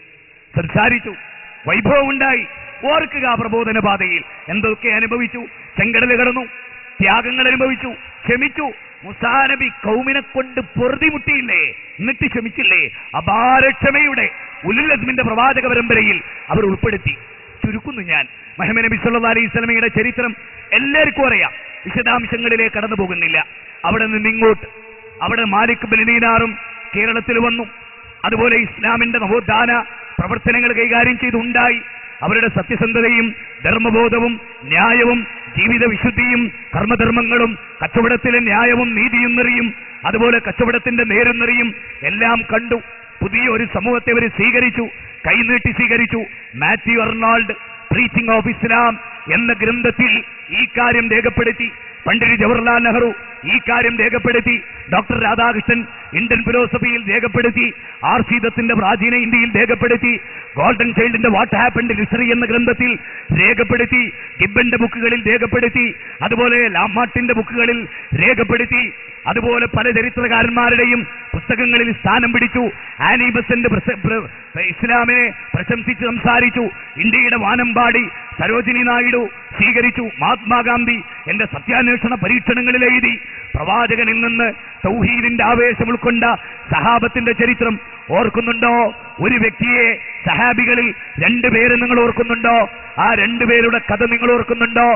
[SPEAKER 3] സംസാരിച്ചു, വൈഭവം ഉണ്ടായി. ഓർക്കുക, പ്രബോധന പാതയിൽ എന്തൊക്കെ അനുഭവിച്ചു. ചെങ്കടൽ കടന്നു, ത്യാഗങ്ങൾ അനുഭവിച്ചു, ക്ഷമിച്ചു. മൂസാ നബി കൗമിനെ കൊണ്ട് പൊറുതിമുട്ടിയില്ലേ, എന്നിട്ട് ക്ഷമിച്ചില്ലേ? അപാരക്ഷമയുടെ ഉലുൽ അസ്മിന്റെ പ്രവാചക പരമ്പരയിൽ അവർ ഉൾപ്പെടുത്തി. ചുരുക്കുന്നു ഞാൻ. മുഹമ്മദ് നബി സല്ലല്ലാഹു അലൈഹി വസല്ലമയുടെ ചരിത്രം എല്ലാവർക്കും അറിയാം, വിശദാംശങ്ങളിലേക്ക് കടന്നു പോകുന്നില്ല. അവിടെ നിന്ന് ഇങ്ങോട്ട് അവിടെ മാലിക് ബിൻ ദീനാറും കേരളത്തിൽ വന്നു. അതുപോലെ ഇസ്ലാമിന്റെ നവോത്ഥാന പ്രവർത്തനങ്ങൾ കൈകാര്യം ചെയ്തുണ്ടായി. അവരുടെ സത്യസന്ധതയും ധർമ്മബോധവും ന്യായവും ജീവിത വിശുദ്ധിയും കർമ്മധർമ്മങ്ങളും കച്ചവടത്തിലെ ന്യായവും നീതിയും നിറയും, അതുപോലെ കച്ചവടത്തിന്റെ നേരും നിറയും എല്ലാം കണ്ടു. പുതിയ ഒരു സമൂഹത്തെ അവർ സ്വീകരിച്ചു, കൈനീട്ടി സ്വീകരിച്ചു. Matthew Arnold preaching of Islam എന്ന ഗ്രന്ഥത്തിൽ ഈ കാര്യം രേഖപ്പെടുത്തി. പണ്ഡിറ്റ് ജവഹർലാൽ നെഹ്റു ഈ കാര്യം രേഖപ്പെടുത്തി. ഡോക്ടർ രാധാകൃഷ്ണൻ ഇന്ത്യൻ ഫിലോസഫിയിൽ രേഖപ്പെടുത്തി. ആർ.സി. ദത്തിന്റെ പ്രാചീന ഇന്ത്യയിൽ രേഖപ്പെടുത്തി. ഗോൾഡൻ ചൈൽഡിന്റെ വാട്ട് ഹാപ്പൻഡ് ഇൻ ഹിസ്റ്ററി എന്ന ഗ്രന്ഥത്തിൽ രേഖപ്പെടുത്തി. ഗിബ്ബന്റെ ബുക്കുകളിൽ രേഖപ്പെടുത്തി. അതുപോലെ ലാമാർട്ടിന്റെ ബുക്കുകളിൽ രേഖപ്പെടുത്തി. അതുപോലെ പല ചരിത്രകാരന്മാരുടെയും പുസ്തകങ്ങളിൽ സ്ഥാനം പിടിച്ചു. ആനി ബസന്റ് ഇസ്ലാമിനെ പ്രശംസിച്ച് സംസാരിച്ചു. ഇന്ത്യയുടെ വാനമ്പാടി സരോജിനി നായിഡു സ്വീകരിച്ചു. മഹാത്മാഗാന്ധി എന്റെ സത്യാന്വേഷണ പരീക്ഷണങ്ങളിൽ എഴുതി. പ്രവാചകനിൽ നിന്ന് തൗഹീദിന്റെ ആവേശം ഉൾക്കൊണ്ട സഹാബത്തിന്റെ ചരിത്രം ഓർക്കുന്നുണ്ടോ? ഒരു വ്യക്തിയെ, സഹാബികളിൽ 2 പേരെ നിങ്ങൾ ഓർക്കുന്നുണ്ടോ? ആ 2 പേരുടെ കഥ നിങ്ങൾ ഓർക്കുന്നുണ്ടോ?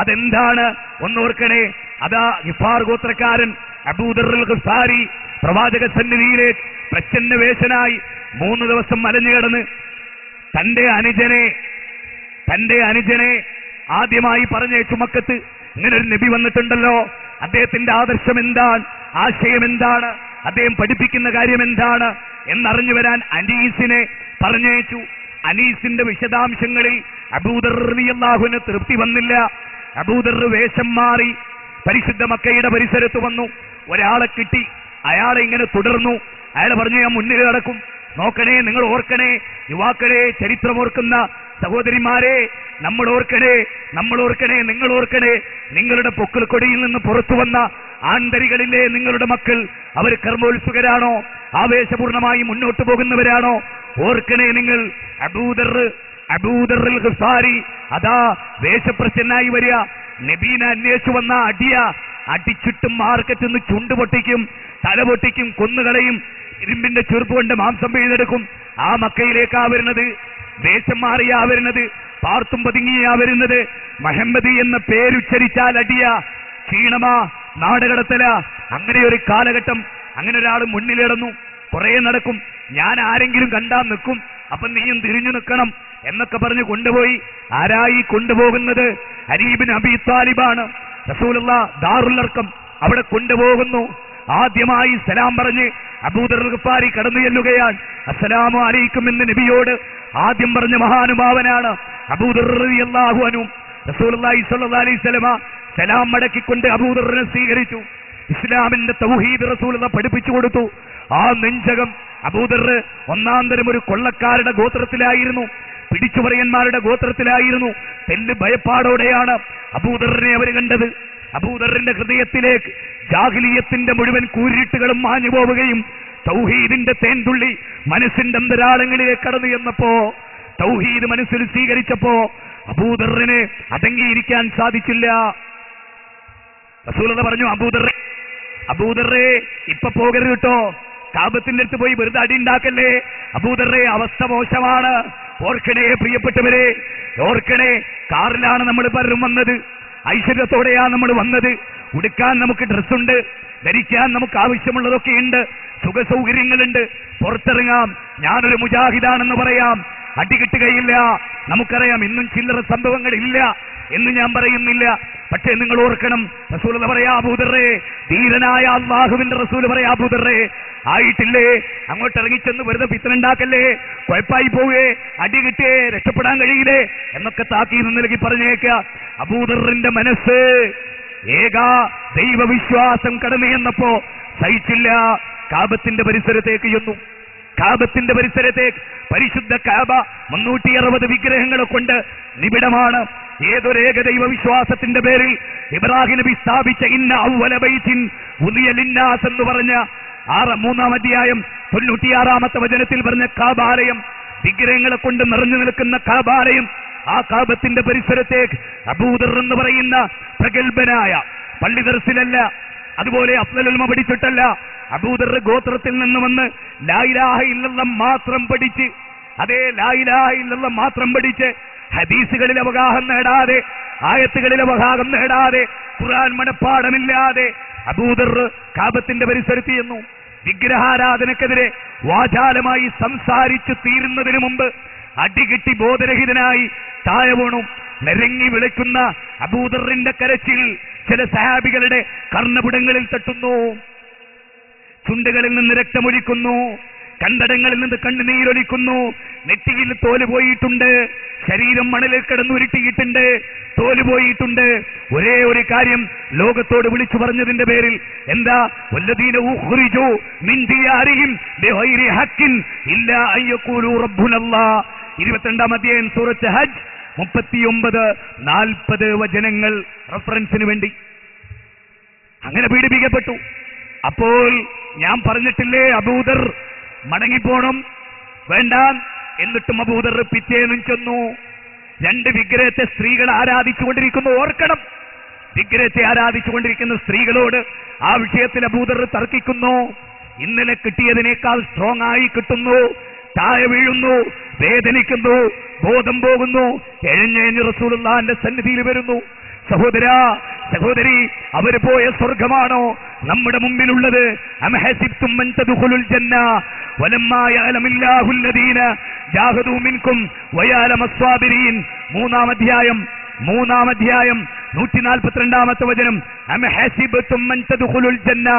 [SPEAKER 3] അതെന്താണ്? ഒന്നോർക്കണേ. അതാ ഗിഫാർ ഗോത്രക്കാരൻ അബൂദർ അൽ ഗിഫാരി പ്രവാചക സന്നിധിയിലേക്ക് പ്രച്ഛന്നവേശനായി 3 ദിവസം മലഞ്ഞു കിടന്ന് തന്റെ അനുജനെ ആദ്യമായി പറഞ്ഞയച്ചു മക്കത്ത്. ഇങ്ങനൊരു നബി വന്നിട്ടുണ്ടല്ലോ, അദ്ദേഹത്തിന്റെ ആദർശം എന്താണ്, ആശയം എന്താണ്, അദ്ദേഹം പഠിപ്പിക്കുന്ന കാര്യം എന്താണ് എന്നറിഞ്ഞു വരാൻ അനീസിനെ പറഞ്ഞയച്ചു. അനീസിന്റെ വിശദാംശങ്ങളിൽ അബൂദർ റളിയല്ലാഹുവിന് തൃപ്തി വന്നില്ല. അബൂദർ വേഷം മാറി പരിശുദ്ധ മക്കയുടെ പരിസരത്ത് വന്നു. ഒരാളെ കിട്ടി, അയാളെ ഇങ്ങനെ തുടർന്നു. അയാൾ പറഞ്ഞു, ഞാൻ മുന്നിൽ നടക്കും. നോക്കണേ, നിങ്ങൾ ഓർക്കണേ, യുവാക്കളെ, ചരിത്രമോർക്കുന്ന സഹോദരിമാരെ, നമ്മൾ ഓർക്കണേ, നിങ്ങൾ ഓർക്കണേ. നിങ്ങളുടെ പൊക്കിൾ കൊടിയിൽ നിന്ന് പുറത്തു വന്ന ആന്തരികളിലെ നിങ്ങളുടെ മക്കൾ, അവർ കർമ്മോത്സുകരാണോ? ആവേശപൂർണമായി മുന്നോട്ട് പോകുന്നവരാണോ? ഓർക്കണേ നിങ്ങൾ. അബൂദർ അൽ ഗിഫാരി അതാ വേഷപ്രച്ഛന്നായി വരിക. നബീനെ അന്വേഷിച്ചു വന്ന അടിച്ചിട്ടും മാർക്കറ്റിൽ നിന്ന് ചുണ്ട് പൊട്ടിക്കും, തല പൊട്ടിക്കും, കൊന്നുകളയും, ഇരുമ്പിന്റെ ചെറുപ്പ് കൊണ്ട് മാംസം പിഴുതെടുക്കും. ആ മക്കയിലേക്കാ വരുന്നത്, വേഷം മാറിയാ വരുന്നത്, പാർത്തും പതുങ്ങിയാ വരുന്നത്. മുഹമ്മദി എന്ന പേരുച്ചരിച്ചാൽ അടിയാ, ക്ഷീണമാ, നാടുകടത്തല. അങ്ങനെ ഒരു കാലഘട്ടം. അങ്ങനെ ഒരാൾ മുന്നിലിടന്നു, കുറെ നടക്കും. ഞാൻ ആരെങ്കിലും കണ്ടാൽ നിൽക്കും, അപ്പൊ നീയും തിരിഞ്ഞു നിൽക്കണം എന്നൊക്കെ പറഞ്ഞ് കൊണ്ടുപോയി. ആരായി കൊണ്ടുപോകുന്നത്? അലി ഇബ്നു അബീ താലിബാണ്. റസൂലുള്ളാഹ് ദാറുൽ അർഖം അവിടെ കൊണ്ടുപോകുന്നു. ആദ്യമായി സലാം പറഞ്ഞ് അബൂദർ ഗിഫാരി കടന്നു ചെല്ലുകയാണ്. അസ്സലാമു അലൈക്കും എന്ന് നബിയോട് ആദ്യം പറഞ്ഞ മഹാനുഭാവനാണ് അബൂദർ റളിയല്ലാഹു അൻഹു. റസൂലുള്ളാഹി സ്വല്ലല്ലാഹു അലൈഹി വസല്ലമ സലാം മടക്കിക്കൊണ്ട് അബൂദറിനെ സ്വീകരിച്ചു. ഇസ്ലാമിന്റെ തൗഹീദ് റസൂലുള്ളാഹി പഠിപ്പിച്ചു കൊടുത്തു. ആ നെഞ്ചകം അബൂദർ ഒന്നാം തരം ഒരു കൊള്ളക്കാരുടെ ഗോത്രത്തിലായിരുന്നു, പിടിച്ചുപറയന്മാരുടെ ഗോത്രത്തിലായിരുന്നു. തെല്ല് ഭയപ്പാടോടെയാണ് അബൂദറിനെ അവർ കണ്ടത്. അബൂദറിന്റെ ഹൃദയത്തിലേക്ക് ജാഹിലിയത്തിന്റെ മുഴുവൻ കൂരിട്ടുകളും മാഞ്ഞു പോവുകയും തൗഹീദിന്റെ തേൻതുള്ളി മനസ്സിന്റെ അന്തരാളങ്ങളിലേക്ക് കടന്നു ചെന്നപ്പോ, തൗഹീദ് മനസ്സിൽ സ്വീകരിച്ചപ്പോ അബൂദറിനെ അടങ്ങിയിരിക്കാൻ സാധിച്ചില്ല. റസൂലുള്ളാഹി പറഞ്ഞു, അബൂദറേ ഇപ്പൊ പോകരുത് കേട്ടോ, കാബത്തിന്റെ അടുത്ത് പോയി വെറുതെ അടി ഉണ്ടാക്കല്ലേ. അബൂദറേ അവസ്ഥ മോശമാണ്. ഓർക്കണേ പ്രിയപ്പെട്ടവരെ, ഓർക്കണേ, കാറിലാണ് നമ്മൾ പലരും വന്നത്, ഐശ്വര്യത്തോടെയാണ് നമ്മൾ വന്നത്. ഉടുക്കാൻ നമുക്ക് ഡ്രസ്സുണ്ട്, ധരിക്കാൻ നമുക്ക് ആവശ്യമുള്ളതൊക്കെ ഉണ്ട്, സുഖ സൗകര്യങ്ങളുണ്ട്, പുറത്തിറങ്ങാം, ഞാനൊരു മുജാഹിദാണെന്ന് പറയാം, അടികിട്ടുകയില്ല. നമുക്കറിയാം ഇന്നും ചില്ലറ സംഭവങ്ങളില്ല എന്ന് ഞാൻ പറയുന്നില്ല. പക്ഷേ നിങ്ങൾ ഓർക്കണം, റസൂൽ പറയാ അബൂദറേ, ധീരനായ അല്ലാഹുവിന്റെ റസൂൽ പറയാ അബൂദറേ, ആയിട്ടില്ലേ, അങ്ങോട്ട് ഇറങ്ങിച്ചെന്ന് വെറുതെ പിത്തനുണ്ടാക്കല്ലേ, കുഴപ്പമായി പോവേ, അടി കിട്ടിയേ, രക്ഷപ്പെടാൻ കഴിയില്ലേ എന്നൊക്കെ താക്കീത് നൽകി പറഞ്ഞേക്ക. അബൂദറിന്റെ മനസ്സ് ഏകാ ദൈവവിശ്വാസം കടന്നു എന്നപ്പോ സഹിച്ചില്ല. കാബത്തിന്റെ പരിസരത്തേക്ക് ചെന്നു. കാബത്തിന്റെ പരിസരത്തേക്ക്, പരിശുദ്ധ കാബ 360 വിഗ്രഹങ്ങളെ കൊണ്ട് നിബിഡമാണ്. ഏതൊരേക ദൈവവിശ്വാസത്തിന്റെ പേരിൽ ഇബ്രാഹിം നബി സ്ഥാപിച്ച ഇന്ന അവ്വല ബൈത്തിൻ ഉദിയ ലിന്നാസ് എന്ന് പറഞ്ഞ 3-ാം അധ്യായം 96-ാമത്തെ വചനത്തിൽ പറഞ്ഞ കാബാലയം, വിഗ്രഹങ്ങളെ കൊണ്ട് നിറഞ്ഞു നിൽക്കുന്ന കാബാലയം, ആ കാബത്തിന്റെ പരിസരത്തേക്ക് അബൂദർ എന്ന് പറയുന്ന പ്രഗത്ഭനായ, പള്ളി ദർസിലല്ല, അതുപോലെ അഫ്ളലുൽ ഉൽമ പഠിച്ചിട്ടല്ല, അബൂദർ ഗോത്രത്തിൽ നിന്ന് വന്ന് ലാ ഇലാഹ ഇല്ലല്ലാഹ് മാത്രം പഠിച്ച്, അതേ ലാ ഇലാഹ ഇല്ലല്ലാഹ് മാത്രം പഠിച്ച് ഹദീസുകളിൽ അവഗാഹം നേടാതെ, ആയത്തുകളിൽ അവഗാഹം നേടാതെ, ഖുർആൻ മനപ്പാഠമില്ലാതെ അബൂദർ കാബത്തിന്റെ പരിസരത്ത് ചെന്നു. വിഗ്രഹാരാധനക്കെതിരെ വാചാലമായി സംസാരിച്ചു തീരുന്നതിന് മുമ്പ് അടികിട്ടി ബോധരഹിതനായി താഴെ വീണു. നിരങ്ങി വിളിക്കുന്ന അബൂദറിന്റെ കരച്ചിൽ ചില സഹാബികളുടെ കർണപുടങ്ങളിൽ തട്ടുന്നു, ചുണ്ടുകളിൽ നിന്ന് രക്തമൊലിക്കുന്നു, കണ്ടടങ്ങളിൽ നിന്ന് കണ്ണുനീരൊലിക്കുന്നു, നെറ്റിയിൽ തോല് പോയിട്ടുണ്ട്, ശരീരം മണലിൽ കിടന്നുരുട്ടിയിട്ടുണ്ട്, തോല് പോയിട്ടുണ്ട്. ഒരേ ഒരു കാര്യം ലോകത്തോട് വിളിച്ചു പറഞ്ഞതിന്റെ പേരിൽ എന്താ? വല്ലദീന ഉഖ്രിജു മിൻ ദിയാരിഹിം ബിഗൈരി ഹഖ്കിൻ ഇല്ലാ അൻ യഖൂലു റബ്ബുനല്ലാഹ്. 22-ാം അധ്യായം സൂറത്ത് ഹജ്ജ് 39-40 വചനങ്ങൾ റഫറൻസിന് വേണ്ടി. അങ്ങനെ പീഡിപ്പിക്കപ്പെട്ടു. അപ്പോൾ ഞാൻ പറഞ്ഞിട്ടില്ലേ അബൂദർ മടങ്ങിപ്പോണം, വേണ്ട. എന്നിട്ടും അബൂദർ പിറ്റേന്നും ചെന്നു. 2 വിഗ്രഹത്തെ സ്ത്രീകൾ ആരാധിച്ചുകൊണ്ടിരിക്കുന്നു. ഓർക്കണം, വിഗ്രഹത്തെ ആരാധിച്ചുകൊണ്ടിരിക്കുന്ന സ്ത്രീകളോട് ആ വിഷയത്തിൽ അബൂദർ തർക്കിക്കുന്നു. ഇന്നലെ കിട്ടിയതിനേക്കാൾ സ്ട്രോങ് ആയി കിട്ടുന്നു, താഴെ വീഴുന്നു, വേദനിക്കുന്നു, ബോധം പോകുന്നു. എഴഞ്ഞെഴഞ്ഞ് റസൂലുള്ളാഹിന്റെ സന്നിധിയിൽ വരുന്നു. സഹോദരാ, സഹോദരി, അവര് പോയ സ്വർഗമാണോ നമ്മുടെ മുമ്പിലുള്ളത്? അം ഹസിബ്തും അൻ തദ്ഖുലുൽ ജന്ന വലമ്മാ യഅലമില്ലാഹു അല്ലദീന ജാഹദൂ മിൻകും വയഅലമസ് സ്വാബിരീൻ. 3-ാം അധ്യായം 142-ാമത്തെ വചനം. അം ഹസിബ്തും അൻ തദ്ഖുലുൽ ജന്ന,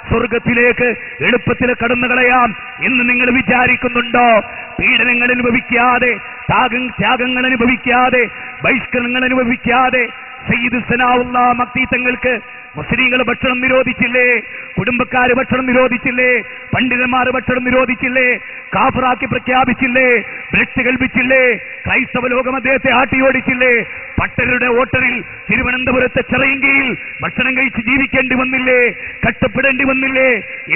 [SPEAKER 3] സ്വർഗത്തിലേക്ക് എളുപ്പത്തിൽ കടന്നു കളയാം എന്ന് നിങ്ങൾ വിചാരിക്കുന്നുണ്ടോ? പീഡനങ്ങൾ അനുഭവിക്കാതെ, ത്യാഗങ്ങൾ അനുഭവിക്കാതെ, ബഹിഷ്കരണങ്ങൾ അനുഭവിക്കാതെ സയ്യിദ് സനാഉല്ലാഹ് മക്തി തങ്ങൾക്ക് മുസ്ലിങ്ങൾ ഭക്ഷണം നിരോധിച്ചില്ലേ? കുടുംബക്കാര് ഭക്ഷണം നിരോധിച്ചില്ലേ? പണ്ഡിതന്മാർ ഭക്ഷണം നിരോധിച്ചില്ലേ? കാഫറാക്കി പ്രഖ്യാപിച്ചില്ലേ? ബ്രഷ് കൽപ്പിച്ചില്ലേ? ക്രൈസ്തവ ലോകം അദ്ദേഹത്തെ ആട്ടിയോടിച്ചില്ലേ? പട്ടരുടെ ഓട്ടറിൽ തിരുവനന്തപുരത്തെ ചിറയങ്കിയിൽ ഭക്ഷണം കഴിച്ച് ജീവിക്കേണ്ടി വന്നില്ലേ? കഷ്ടപ്പെടേണ്ടി വന്നില്ലേ?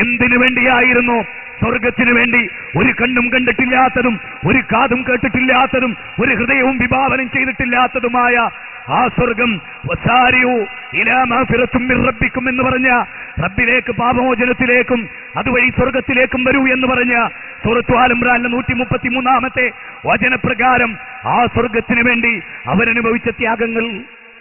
[SPEAKER 3] എന്തിനു വേണ്ടിയായിരുന്നു? സ്വർഗത്തിനു വേണ്ടി. ഒരു കണ്ണും കണ്ടിട്ടില്ലാത്തതും, ഒരു കാതും കേട്ടിട്ടില്ലാത്തതും, ഒരു ഹൃദയവും വിഭാവനം ചെയ്തിട്ടില്ലാത്തതുമായ ആ സ്വർഗം, വസാരിഉ ഇലാ മഗ്ഫിറത്തും മിർ റബ്ബിക്കും എന്ന് പറഞ്ഞ, റബ്ബിലേക്ക് പാപമോചനത്തിലേക്കും അതുവഴി സ്വർഗത്തിലേക്കും വരൂ എന്ന് പറഞ്ഞ സൂറത്ത് ആൽ ഇംറാനിലെ 133-ാമത്തെ വചനപ്രകാരം ആ സ്വർഗത്തിന് വേണ്ടി അവരനുഭവിച്ച ത്യാഗങ്ങൾ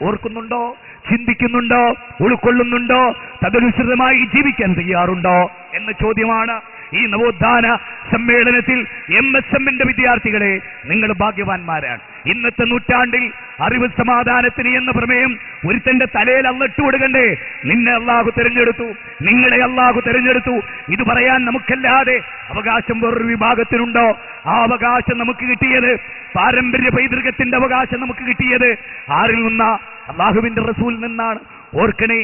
[SPEAKER 3] ഓർക്കുന്നുണ്ടോ? ചിന്തിക്കുന്നുണ്ടോ? ഉൾക്കൊള്ളുന്നുണ്ടോ? തദനുസൃതമായി ജീവിക്കാൻ തയ്യാറുണ്ടോ എന്ന ചോദ്യമാണ്. ഈ നവോത്ഥാന സമ്മേളനത്തിൽ MSMന്റെ വിദ്യാർത്ഥികളെ, നിങ്ങൾ ഭാഗ്യവാന്മാരാണ്. ഇന്നത്തെ നൂറ്റാണ്ടിൽ അറിവ് സമാധാനത്തിന് എന്ന പ്രമേയം ഒരുത്തന്റെ തലയിൽ അള്ളിട്ട് കൊടുക്കണ്ടേ? നിന്നെ അള്ളാഹു തെരഞ്ഞെടുത്തു, നിങ്ങളെ അള്ളാഹു തെരഞ്ഞെടുത്തു. ഇത് പറയാൻ നമുക്കല്ലാതെ അവകാശം വേറൊരു വിഭാഗത്തിനുണ്ടോ? ആ അവകാശം നമുക്ക് കിട്ടിയത്, പാരമ്പര്യ പൈതൃകത്തിന്റെ അവകാശം നമുക്ക് കിട്ടിയത് ആരിൽ നിന്നാ? അള്ളാഹുവിന്റെ റസൂലിൽ നിന്നാണ്. ഓർക്കണേ,